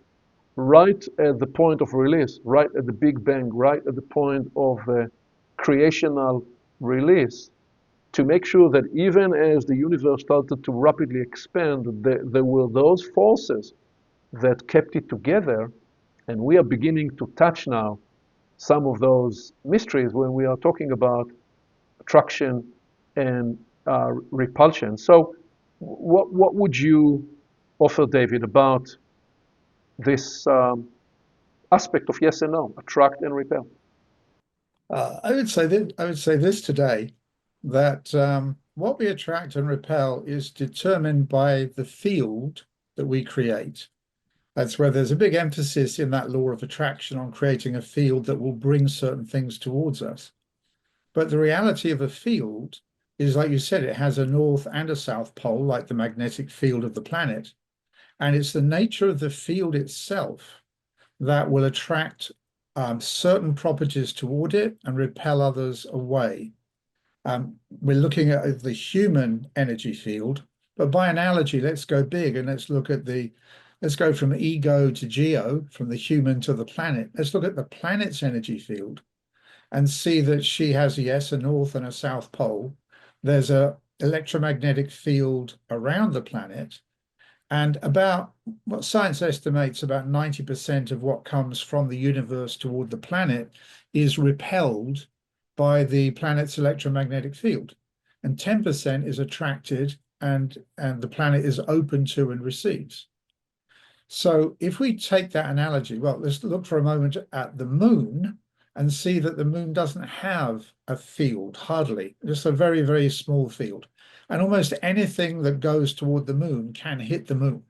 S1: right at the point of release, right at the Big Bang, right at the point of the creational release, to make sure that even as the universe started to rapidly expand, there were those forces that kept it together. And we are beginning to touch now some of those mysteries when we are talking about attraction and repulsion. So what would you offer, David, about this aspect of yes and no, attract and repel?
S2: I would say this today, that what we attract and repel is determined by the field that we create. That's where there's a big emphasis in that law of attraction on creating a field that will bring certain things towards us. But the reality of a field is, like you said, it has a north and a south pole, like the magnetic field of the planet. And it's the nature of the field itself that will attract certain properties toward it and repel others away. We're looking at the human energy field, but by analogy, let's go big and let's go from ego to geo, from the human to the planet. Let's look at the planet's energy field and see that she has, yes, a north and a south pole. There's an electromagnetic field around the planet, and about what science estimates about 90% of what comes from the universe toward the planet is repelled by the planet's electromagnetic field, and 10% is attracted and the planet is open to and receives. So if we take that analogy, well, let's look for a moment at the moon. and see that the moon doesn't have a field, hardly, just a very, very small field. And almost anything that goes toward the moon can hit the moon.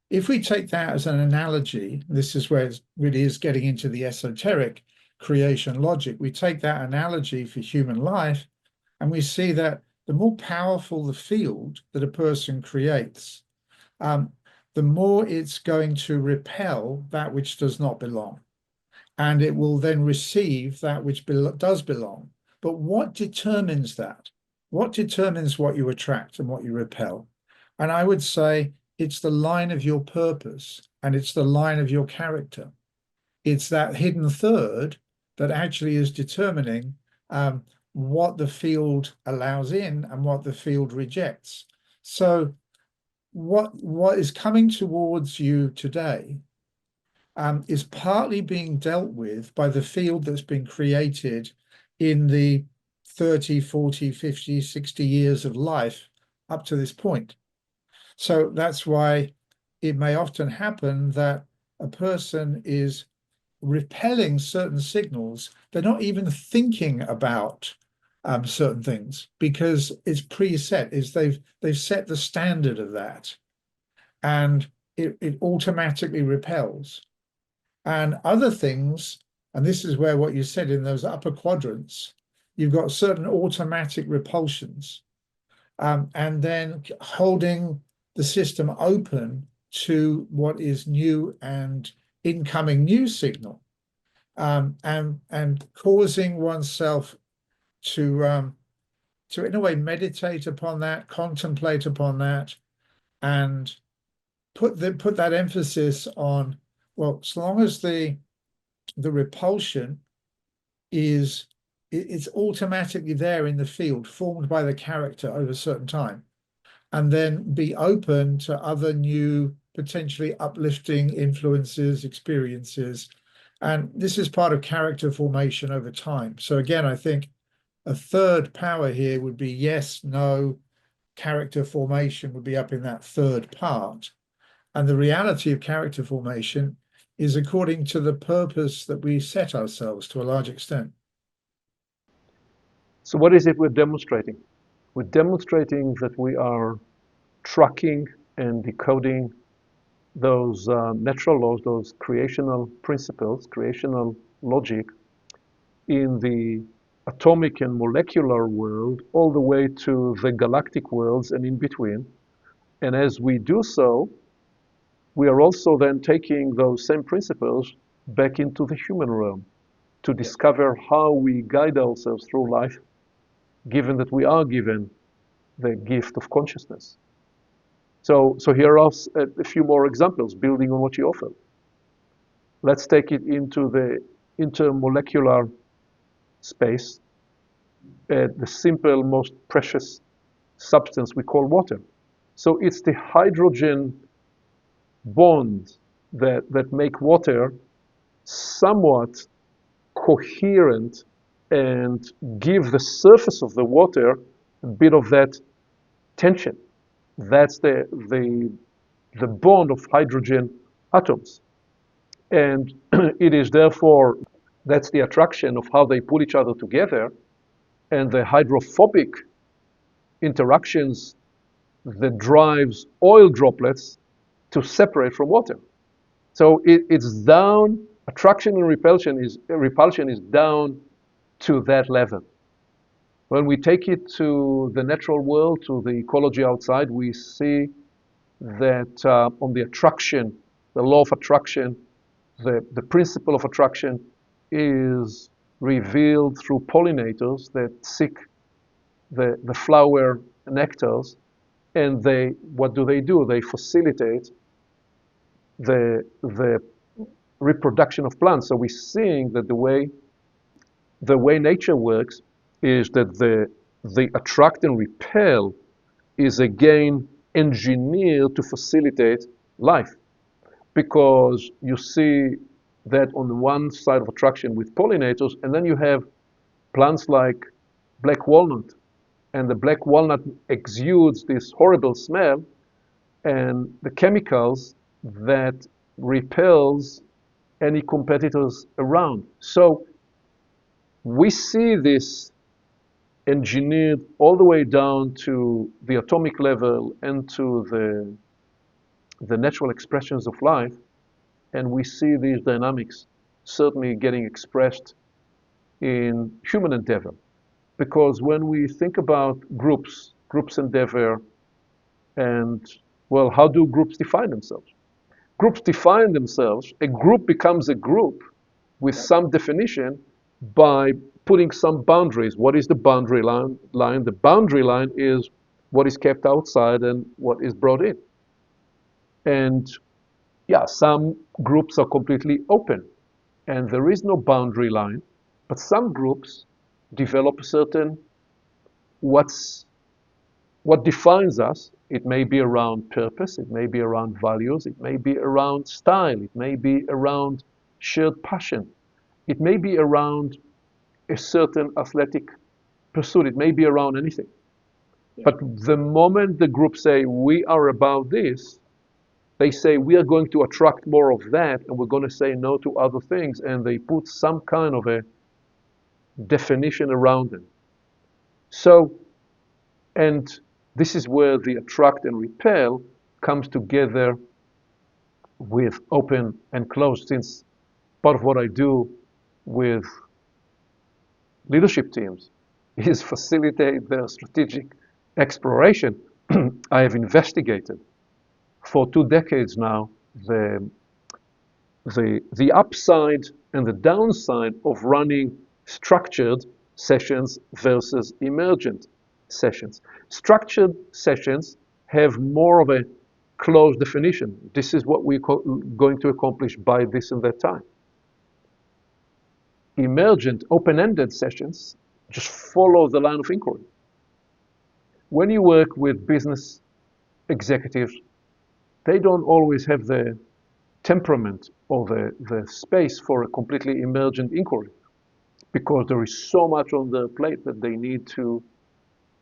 S2: If we take that as an analogy, this is where it really is getting into the esoteric creation logic. We take that analogy for human life, and we see that the more powerful the field that a person creates, the more it's going to repel that which does not belong. And it will then receive that which does belong. But what determines that? What determines what you attract and what you repel? And I would say it's the line of your purpose and it's the line of your character. It's that hidden third that actually is determining what the field allows in and what the field rejects. So what is coming towards you today is partly being dealt with by the field that's been created in the 30, 40, 50, 60 years of life up to this point. So that's why it may often happen that a person is repelling certain signals. They're not even thinking about certain things because it's preset, is they've set the standard of that, and it automatically repels. And other things, and this is where what you said in those upper quadrants, you've got certain automatic repulsions, and then holding the system open to what is new and incoming news signal, and causing oneself to in a way meditate upon that, contemplate upon that, and put that emphasis on, well, as long as the repulsion is it's automatically there in the field formed by the character over a certain time, and then be open to other new potentially uplifting influences, experiences. And this is part of character formation over time. So again, I think a third power here would be yes, no, character formation would be up in that third part. And the reality of character formation is according to the purpose that we set ourselves to a large extent.
S1: So what is it we're demonstrating? We're demonstrating that we are tracking and decoding those natural laws, those creational principles, creational logic in the atomic and molecular world all the way to the galactic worlds and in between. And as we do so, we are also then taking those same principles back into the human realm to discover how we guide ourselves through life, given that we are given the gift of consciousness. So here are a few more examples, building on what you offered. Let's take it into the intermolecular space, the simple, most precious substance we call water. So it's the hydrogen bonds that make water somewhat coherent and give the surface of the water a bit of that tension. That's the bond of hydrogen atoms. And it is therefore, that's the attraction of how they pull each other together, and the hydrophobic interactions that drives oil droplets to separate from water. So it's down, attraction and repulsion is down to that level. When we take it to the natural world, to the ecology outside, we see that on the attraction, the law of attraction, the principle of attraction is revealed through pollinators that seek the flower nectars, and what do? They facilitate the reproduction of plants. So we're seeing that the way nature works is that the attract and repel is again engineered to facilitate life, because you see that on the one side of attraction with pollinators, and then you have plants like black walnut, and the black walnut exudes this horrible smell, and the chemicals that repels any competitors around. So We see this engineered all the way down to the atomic level and to the natural expressions of life, and we see these dynamics certainly getting expressed in human endeavor. Because when we think about groups endeavor, and, well, how do groups define themselves? Groups define themselves, a group becomes a group with some definition by putting some boundaries. What is the boundary line? The boundary line is what is kept outside and what is brought in. And yeah, some groups are completely open and there is no boundary line, but some groups develop a certain what defines us. It may be around purpose, it may be around values, it may be around style, it may be around shared passion, it may be around a certain athletic pursuit, it may be around anything. Yeah. But the moment the group say, we are about this, they say, we are going to attract more of that, and we're going to say no to other things, and they put some kind of a definition around them. So, and this is where the attract and repel comes together with open and closed, since part of what I do with leadership teams is facilitate their strategic exploration. I have investigated for 2 decades now the upside and the downside of running structured sessions versus emergent sessions. Structured sessions have more of a closed definition. This is what we're going to accomplish by this and that time. Emergent, open-ended sessions just follow the line of inquiry. When you work with business executives, they don't always have the temperament or the space for a completely emergent inquiry because there is so much on their plate that they need to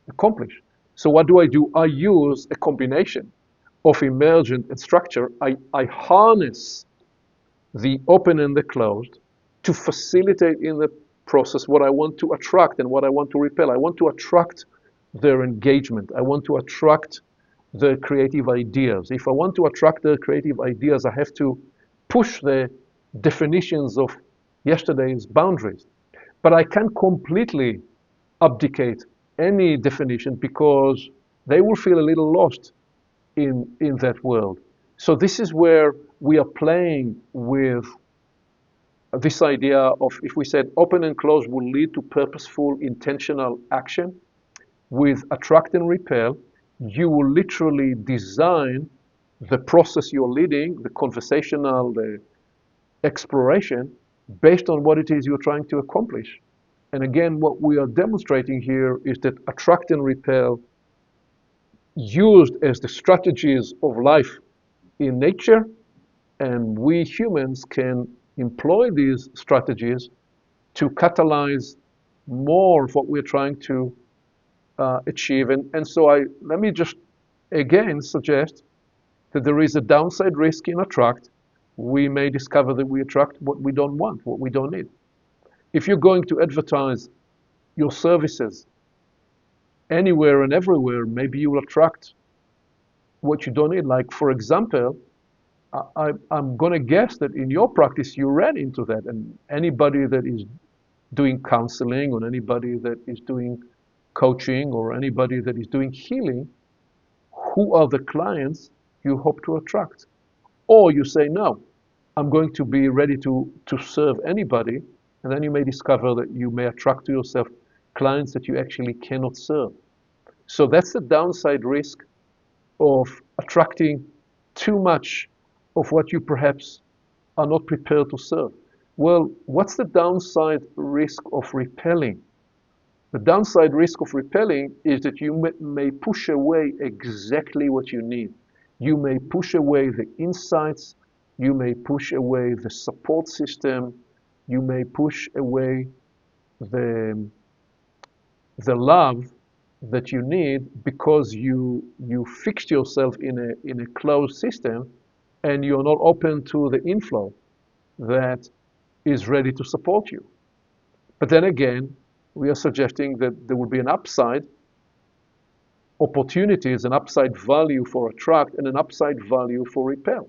S1: accomplish. So what do? I use a combination of emergent and structure. I harness the open and the closed to facilitate in the process what I want to attract and what I want to repel. I want to attract their engagement. I want to attract their creative ideas. If I want to attract their creative ideas, I have to push the definitions of yesterday's boundaries. But I can't completely abdicate any definition because they will feel a little lost in that world. So this is where we are playing with this idea of, if we said open and close will lead to purposeful, intentional action, with attract and repel, you will literally design the process you're leading, the conversational, the exploration, based on what it is you're trying to accomplish. And again, what we are demonstrating here is that attract and repel, used as the strategies of life in nature, and we humans can employ these strategies to catalyze more of what we're trying to achieve. And so let me just again suggest that there is a downside risk in attract. We may discover that we attract what we don't want, what we don't need. If you're going to advertise your services anywhere and everywhere, maybe you will attract what you don't need. Like, for example, I'm going to guess that in your practice you ran into that, and anybody that is doing counseling or anybody that is doing coaching or anybody that is doing healing, who are the clients you hope to attract? Or you say, no, I'm going to be ready to serve anybody, and then you may discover that you may attract to yourself clients that you actually cannot serve. So that's the downside risk of attracting too much of what you perhaps are not prepared to serve. Well, what's the downside risk of repelling? The downside risk of repelling is that you may push away exactly what you need. You may push away the insights, you may push away the support system, you may push away the love that you need because you fixed yourself in a closed system and you're not open to the inflow that is ready to support you. But then again, we are suggesting that there will be an upside opportunities, an upside value for attract, and an upside value for repel.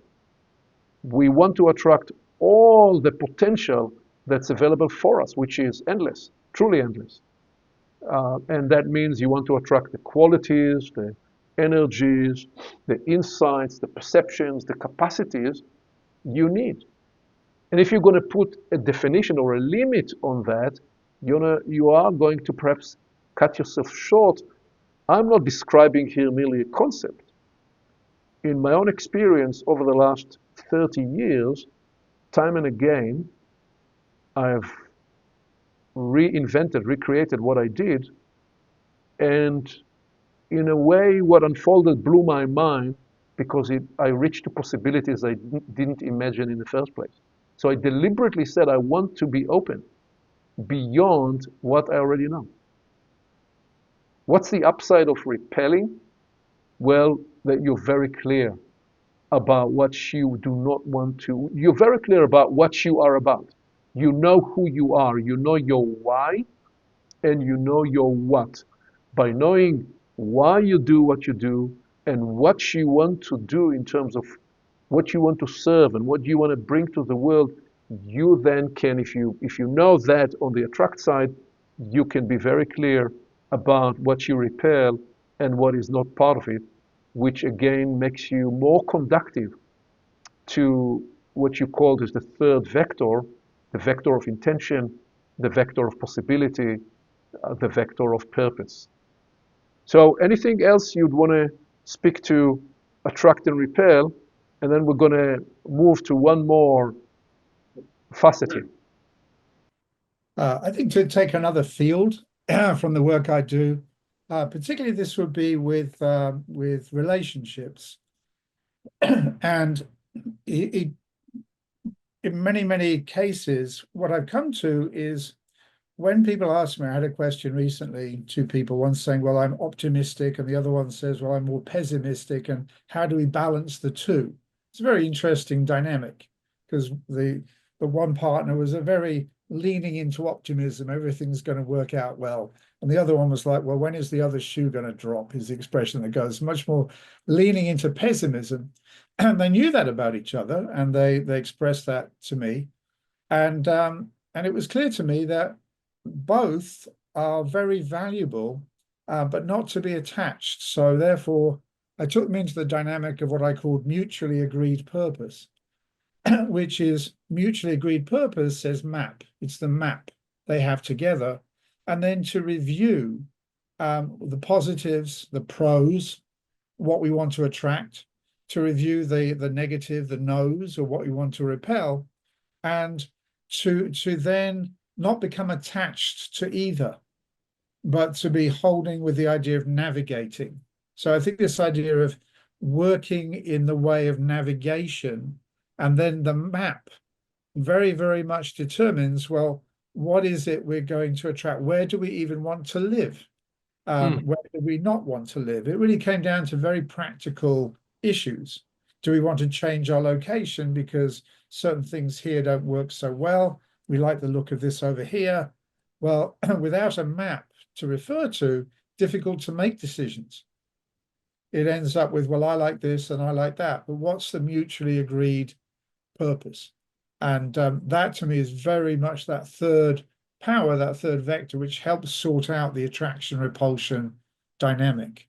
S1: We want to attract all the potential that's available for us, which is endless, truly endless. And that means you want to attract the qualities, the energies, the insights, the perceptions, the capacities you need. And if you're going to put a definition or a limit on that, you are going to perhaps cut yourself short. I'm not describing here merely a concept. In my own experience over the last 30 years, time and again, I've reinvented, recreated what I did, and in a way, what unfolded blew my mind because I reached to possibilities I didn't imagine in the first place. So I deliberately said I want to be open beyond what I already know. What's the upside of repelling? Well, that you're very clear about what you do not want to. You're very clear about what you are about. You know who you are. You know your why and you know your what. By knowing why you do what you do and what you want to do in terms of what you want to serve and what you want to bring to the world, you then can, if you know that on the attract side, you can be very clear about what you repel and what is not part of it, which again makes you more conductive to what you called as the third vector, the vector of intention, the vector of possibility, the vector of purpose. So anything else you'd want to speak to attract and repel, and then we're going to move to one more facet here.
S2: I think to take another field from the work I do, particularly this would be with relationships, and in many, many cases, what I've come to is when people ask me, I had a question recently, two people, one saying, well, I'm optimistic, and the other one says, well, I'm more pessimistic, and how do we balance the two? It's a very interesting dynamic because the one partner was a very leaning into optimism, everything's going to work out well. And the other one was like, well, when is the other shoe going to drop, is the expression that goes, much more leaning into pessimism. And they knew that about each other, and they expressed that to me. And it was clear to me that both are very valuable, but not to be attached. So therefore, I took them into the dynamic of what I called mutually agreed purpose, which is mutually agreed purpose says map. It's the map they have together. And then to review the positives, the pros, what we want to attract, to review the negative, the no's, or what we want to repel, and to then not become attached to either, but to be holding with the idea of navigating. So I think this idea of working in the way of navigation, and then the map very, very much determines, well, what is it we're going to attract? Where do we even want to live? Where do we not want to live? It really came down to very practical issues. Do we want to change our location because certain things here don't work so well? We like the look of this over here. Well, without a map to refer to, difficult to make decisions. It ends up with, well, I like this and I like that, but what's the mutually agreed purpose? And that to me is very much that third power, that third vector, which helps sort out the attraction repulsion dynamic.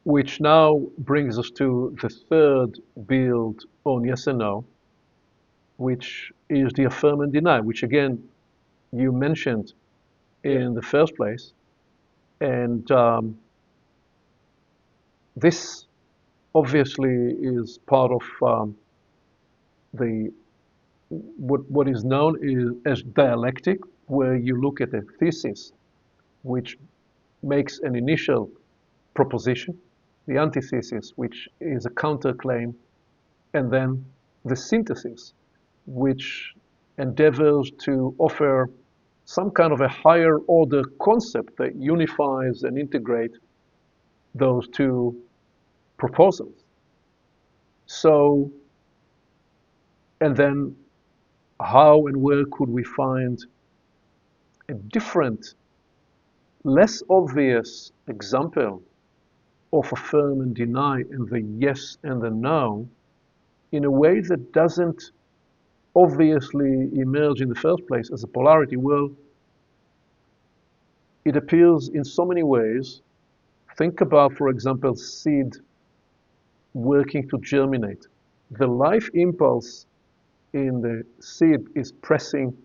S1: Which now brings us to the third build on yes and no, which is the affirm and deny, which again, you mentioned in the first place. And this obviously is part of what is known as dialectic, where you look at a thesis which makes an initial proposition, the antithesis, which is a counterclaim, and then the synthesis, which endeavors to offer some kind of a higher order concept that unifies and integrates those two proposals. So, and then how and where could we find a different, less obvious example of affirm and deny and the yes and the no in a way that doesn't obviously emerge in the first place as a polarity? Well, it appears in so many ways. Think about, for example, seed working to germinate. The life impulse in the seed is pressing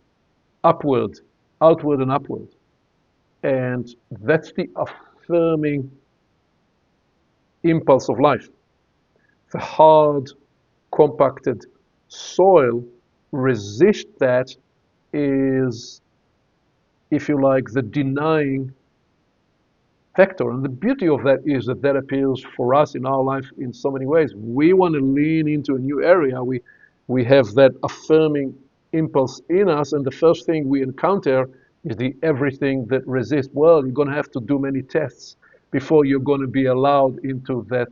S1: upward, outward and upward. And that's the affirming impulse of life. The hard, compacted soil resist that is, if you like, the denying factor. And the beauty of that is that that appears for us in our life in so many ways. We want to lean into a new area. We have that affirming impulse in us, and the first thing we encounter is the everything that resists. Well, you're going to have to do many tests before you're going to be allowed into that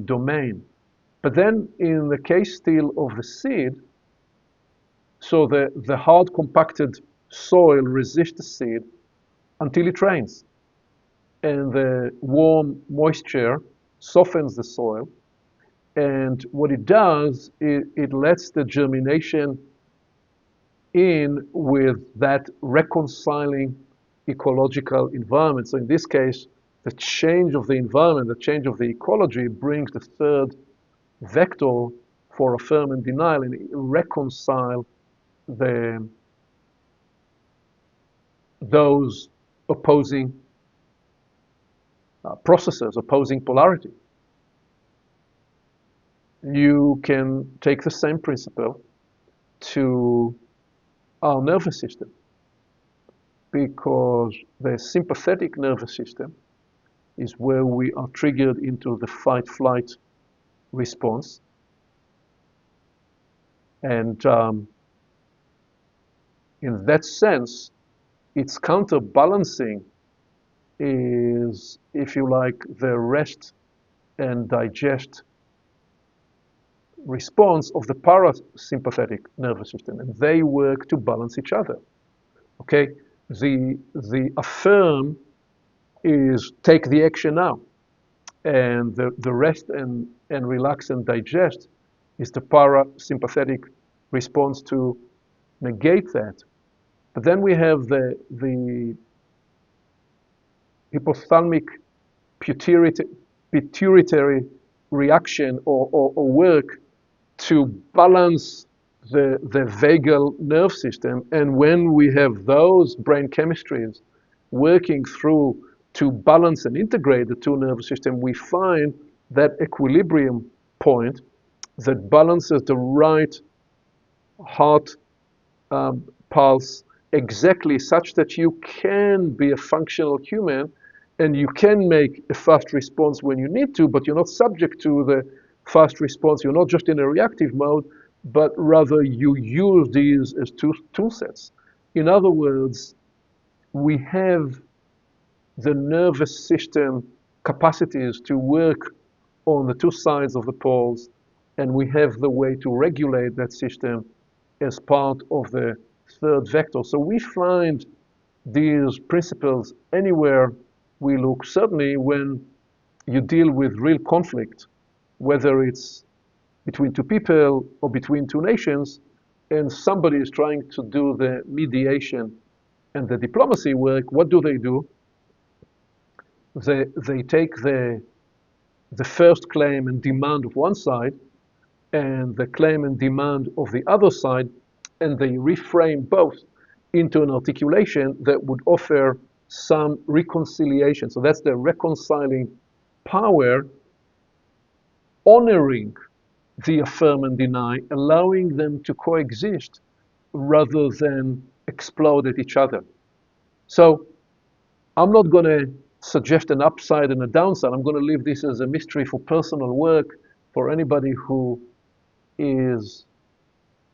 S1: domain. But then in the case still of the seed, so the hard compacted soil resists the seed until it rains. And the warm moisture softens the soil. And what it does, it lets the germination in with that reconciling ecological environment. So in this case, the change of the environment, the change of the ecology brings the third vector for affirm and denial and reconcile those opposing processes, opposing polarity. You can take the same principle to our nervous system, because the sympathetic nervous system is where we are triggered into the fight-flight response. And in that sense, its counterbalancing is, if you like, the rest and digest response of the parasympathetic nervous system, and they work to balance each other. Okay, the affirm is take the action now, and the rest and relax and digest is the parasympathetic response to negate that. But then we have the hypothalamic pituitary reaction or work to balance the vagal nerve system. And when we have those brain chemistries working through to balance and integrate the two nervous systems, we find that equilibrium point that balances the right heart pulse exactly such that you can be a functional human and you can make a fast response when you need to, but you're not subject to the fast response. You're not just in a reactive mode, but rather you use these as two tool sets. In other words, we have the nervous system capacities to work on the two sides of the poles, and we have the way to regulate that system as part of the third vector. So we find these principles anywhere we look, certainly when you deal with real conflict, whether it's between two people or between two nations, and somebody is trying to do the mediation and the diplomacy work. What do? They take the first claim and demand of one side and the claim and demand of the other side, and they reframe both into an articulation that would offer some reconciliation. So that's the reconciling power, honoring the affirm and deny, allowing them to coexist rather than explode at each other. So I'm not going to suggest an upside and a downside. I'm going to leave this as a mystery for personal work for anybody who is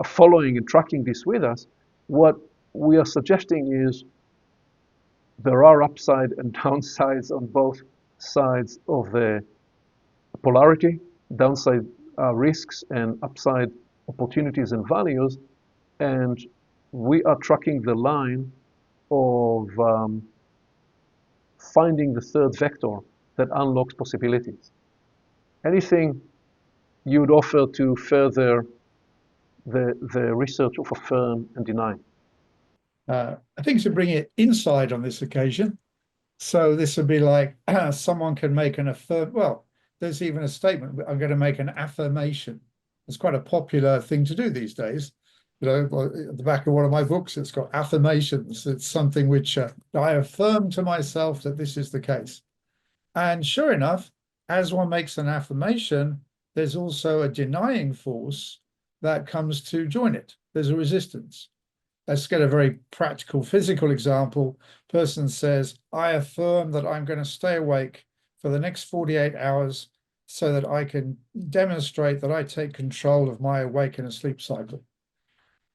S1: following and tracking this with us. What we are suggesting is there are upside and downsides on both sides of the polarity, downside risks and upside opportunities and values. and we are tracking the line of finding the third vector that unlocks possibilities. Anything you would offer to further the research of affirm and deny?
S2: I think to bring it inside on this occasion. So this would be like someone can make an affirm. Well, there's even a statement. I'm going to make an affirmation. It's quite a popular thing to do these days. You know, at the back of one of my books, it's got affirmations. It's something which I affirm to myself that this is the case. And sure enough, as one makes an affirmation, there's also a denying force that comes to join it. There's a resistance. Let's get a very practical physical example. Person says, I affirm that I'm going to stay awake for the next 48 hours so that I can demonstrate that I take control of my awake and sleep cycle.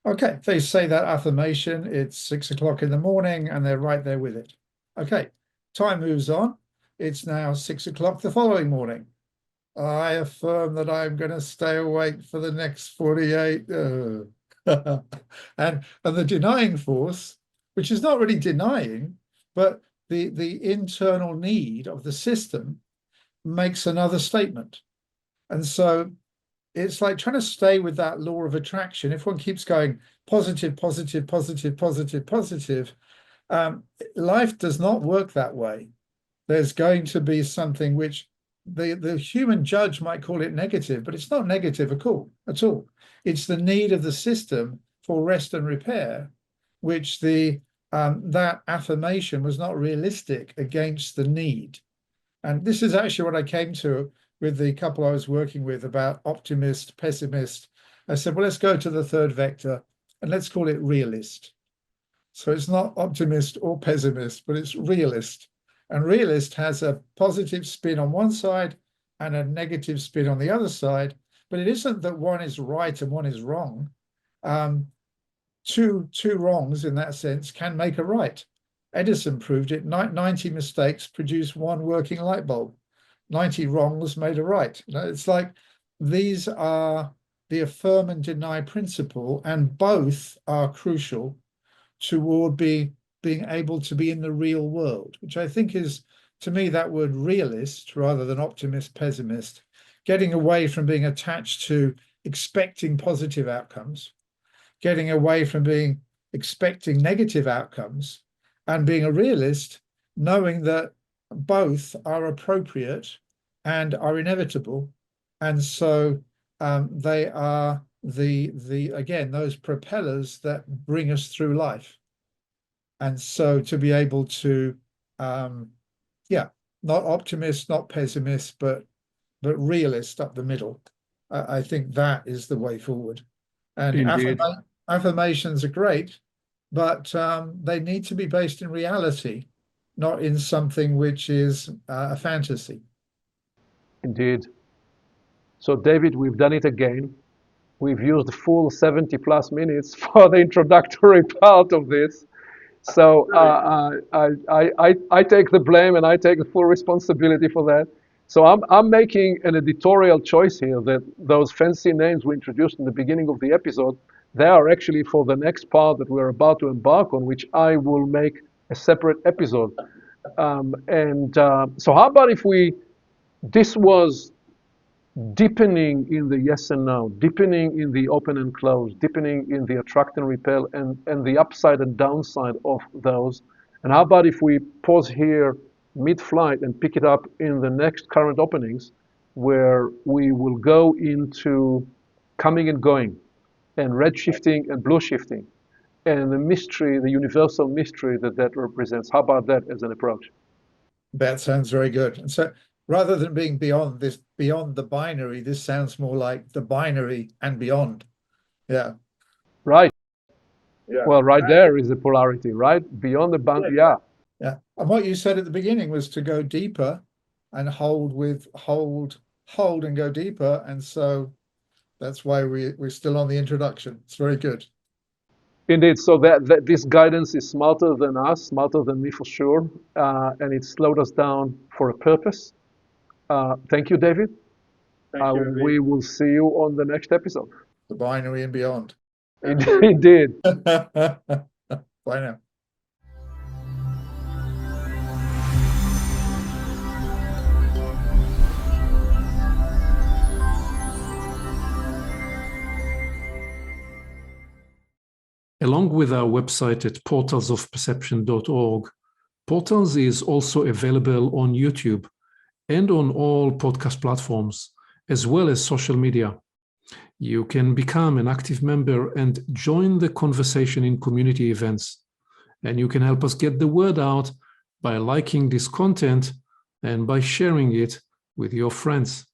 S2: Okay, they say that affirmation, it's 6 o'clock in the morning and they're right there with it. Okay, time moves on. It's now 6 o'clock the following morning. I affirm that I'm going to stay awake for the next 48. And the denying force, which is not really denying, but the internal need of the system makes another statement. And so it's like trying to stay with that law of attraction. If one keeps going positive, positive, positive, positive, positive, life does not work that way. There's going to be something which the human judge might call it negative, but it's not negative at all. It's the need of the system for rest and repair, which that affirmation was not realistic against the need. And this is actually what I came to with the couple I was working with about optimist, pessimist. I said, well, let's go to the third vector and let's call it realist. So it's not optimist or pessimist, but it's realist. And realist has a positive spin on one side and a negative spin on the other side. But it isn't that one is right and one is wrong. Two wrongs in that sense can make a right. Edison proved it. 90 mistakes produce one working light bulb. 90 wrongs made a right. You know, it's like these are the affirm and deny principle, and both are crucial toward being able to be in the real world, which I think is, to me, that word realist rather than optimist, pessimist, getting away from being attached to expecting positive outcomes, getting away from being expecting negative outcomes, and being a realist, knowing that both are appropriate and are inevitable. And so they are again, those propellers that bring us through life. And so to be able to, not optimist, not pessimist, but realist up the middle. I think that is the way forward. And
S1: Indeed.
S2: affirmations are great, but they need to be based in reality, not in something which is a fantasy.
S1: Indeed. So, David, we've done it again. We've used the full 70 plus minutes for the introductory part of this. So I take the blame and I take the full responsibility for that. So I'm making an editorial choice here that those fancy names we introduced in the beginning of the episode, they are actually for the next part that we're about to embark on, which I will make a separate episode. So how about if this was deepening in the yes and no, deepening in the open and close, deepening in the attract and repel, and the upside and downside of those. And how about if we pause here mid-flight and pick it up in the next current openings, where we will go into coming and going, and red shifting and blue shifting, and the mystery, the universal mystery that represents. How about that as an approach?
S2: That sounds very good. And so rather than being beyond the binary, this sounds more like the binary and beyond. Yeah.
S1: Right.
S2: Yeah.
S1: Well, right there is the polarity, right? Beyond the bound, yeah.
S2: Yeah. And what you said at the beginning was to go deeper and hold and go deeper. And so that's why we're still on the introduction. It's very good.
S1: Indeed, so that this guidance is smarter than us, smarter than me for sure, and it slowed us down for a purpose. Thank you, David.
S2: Thank you, Aviv.
S1: We will see you on the next episode.
S2: The binary and beyond.
S1: It did.
S2: Bye now.
S3: Along with our website at portalsofperception.org, Portals is also available on YouTube and on all podcast platforms, as well as social media. You can become an active member and join the conversation in community events. And you can help us get the word out by liking this content and by sharing it with your friends.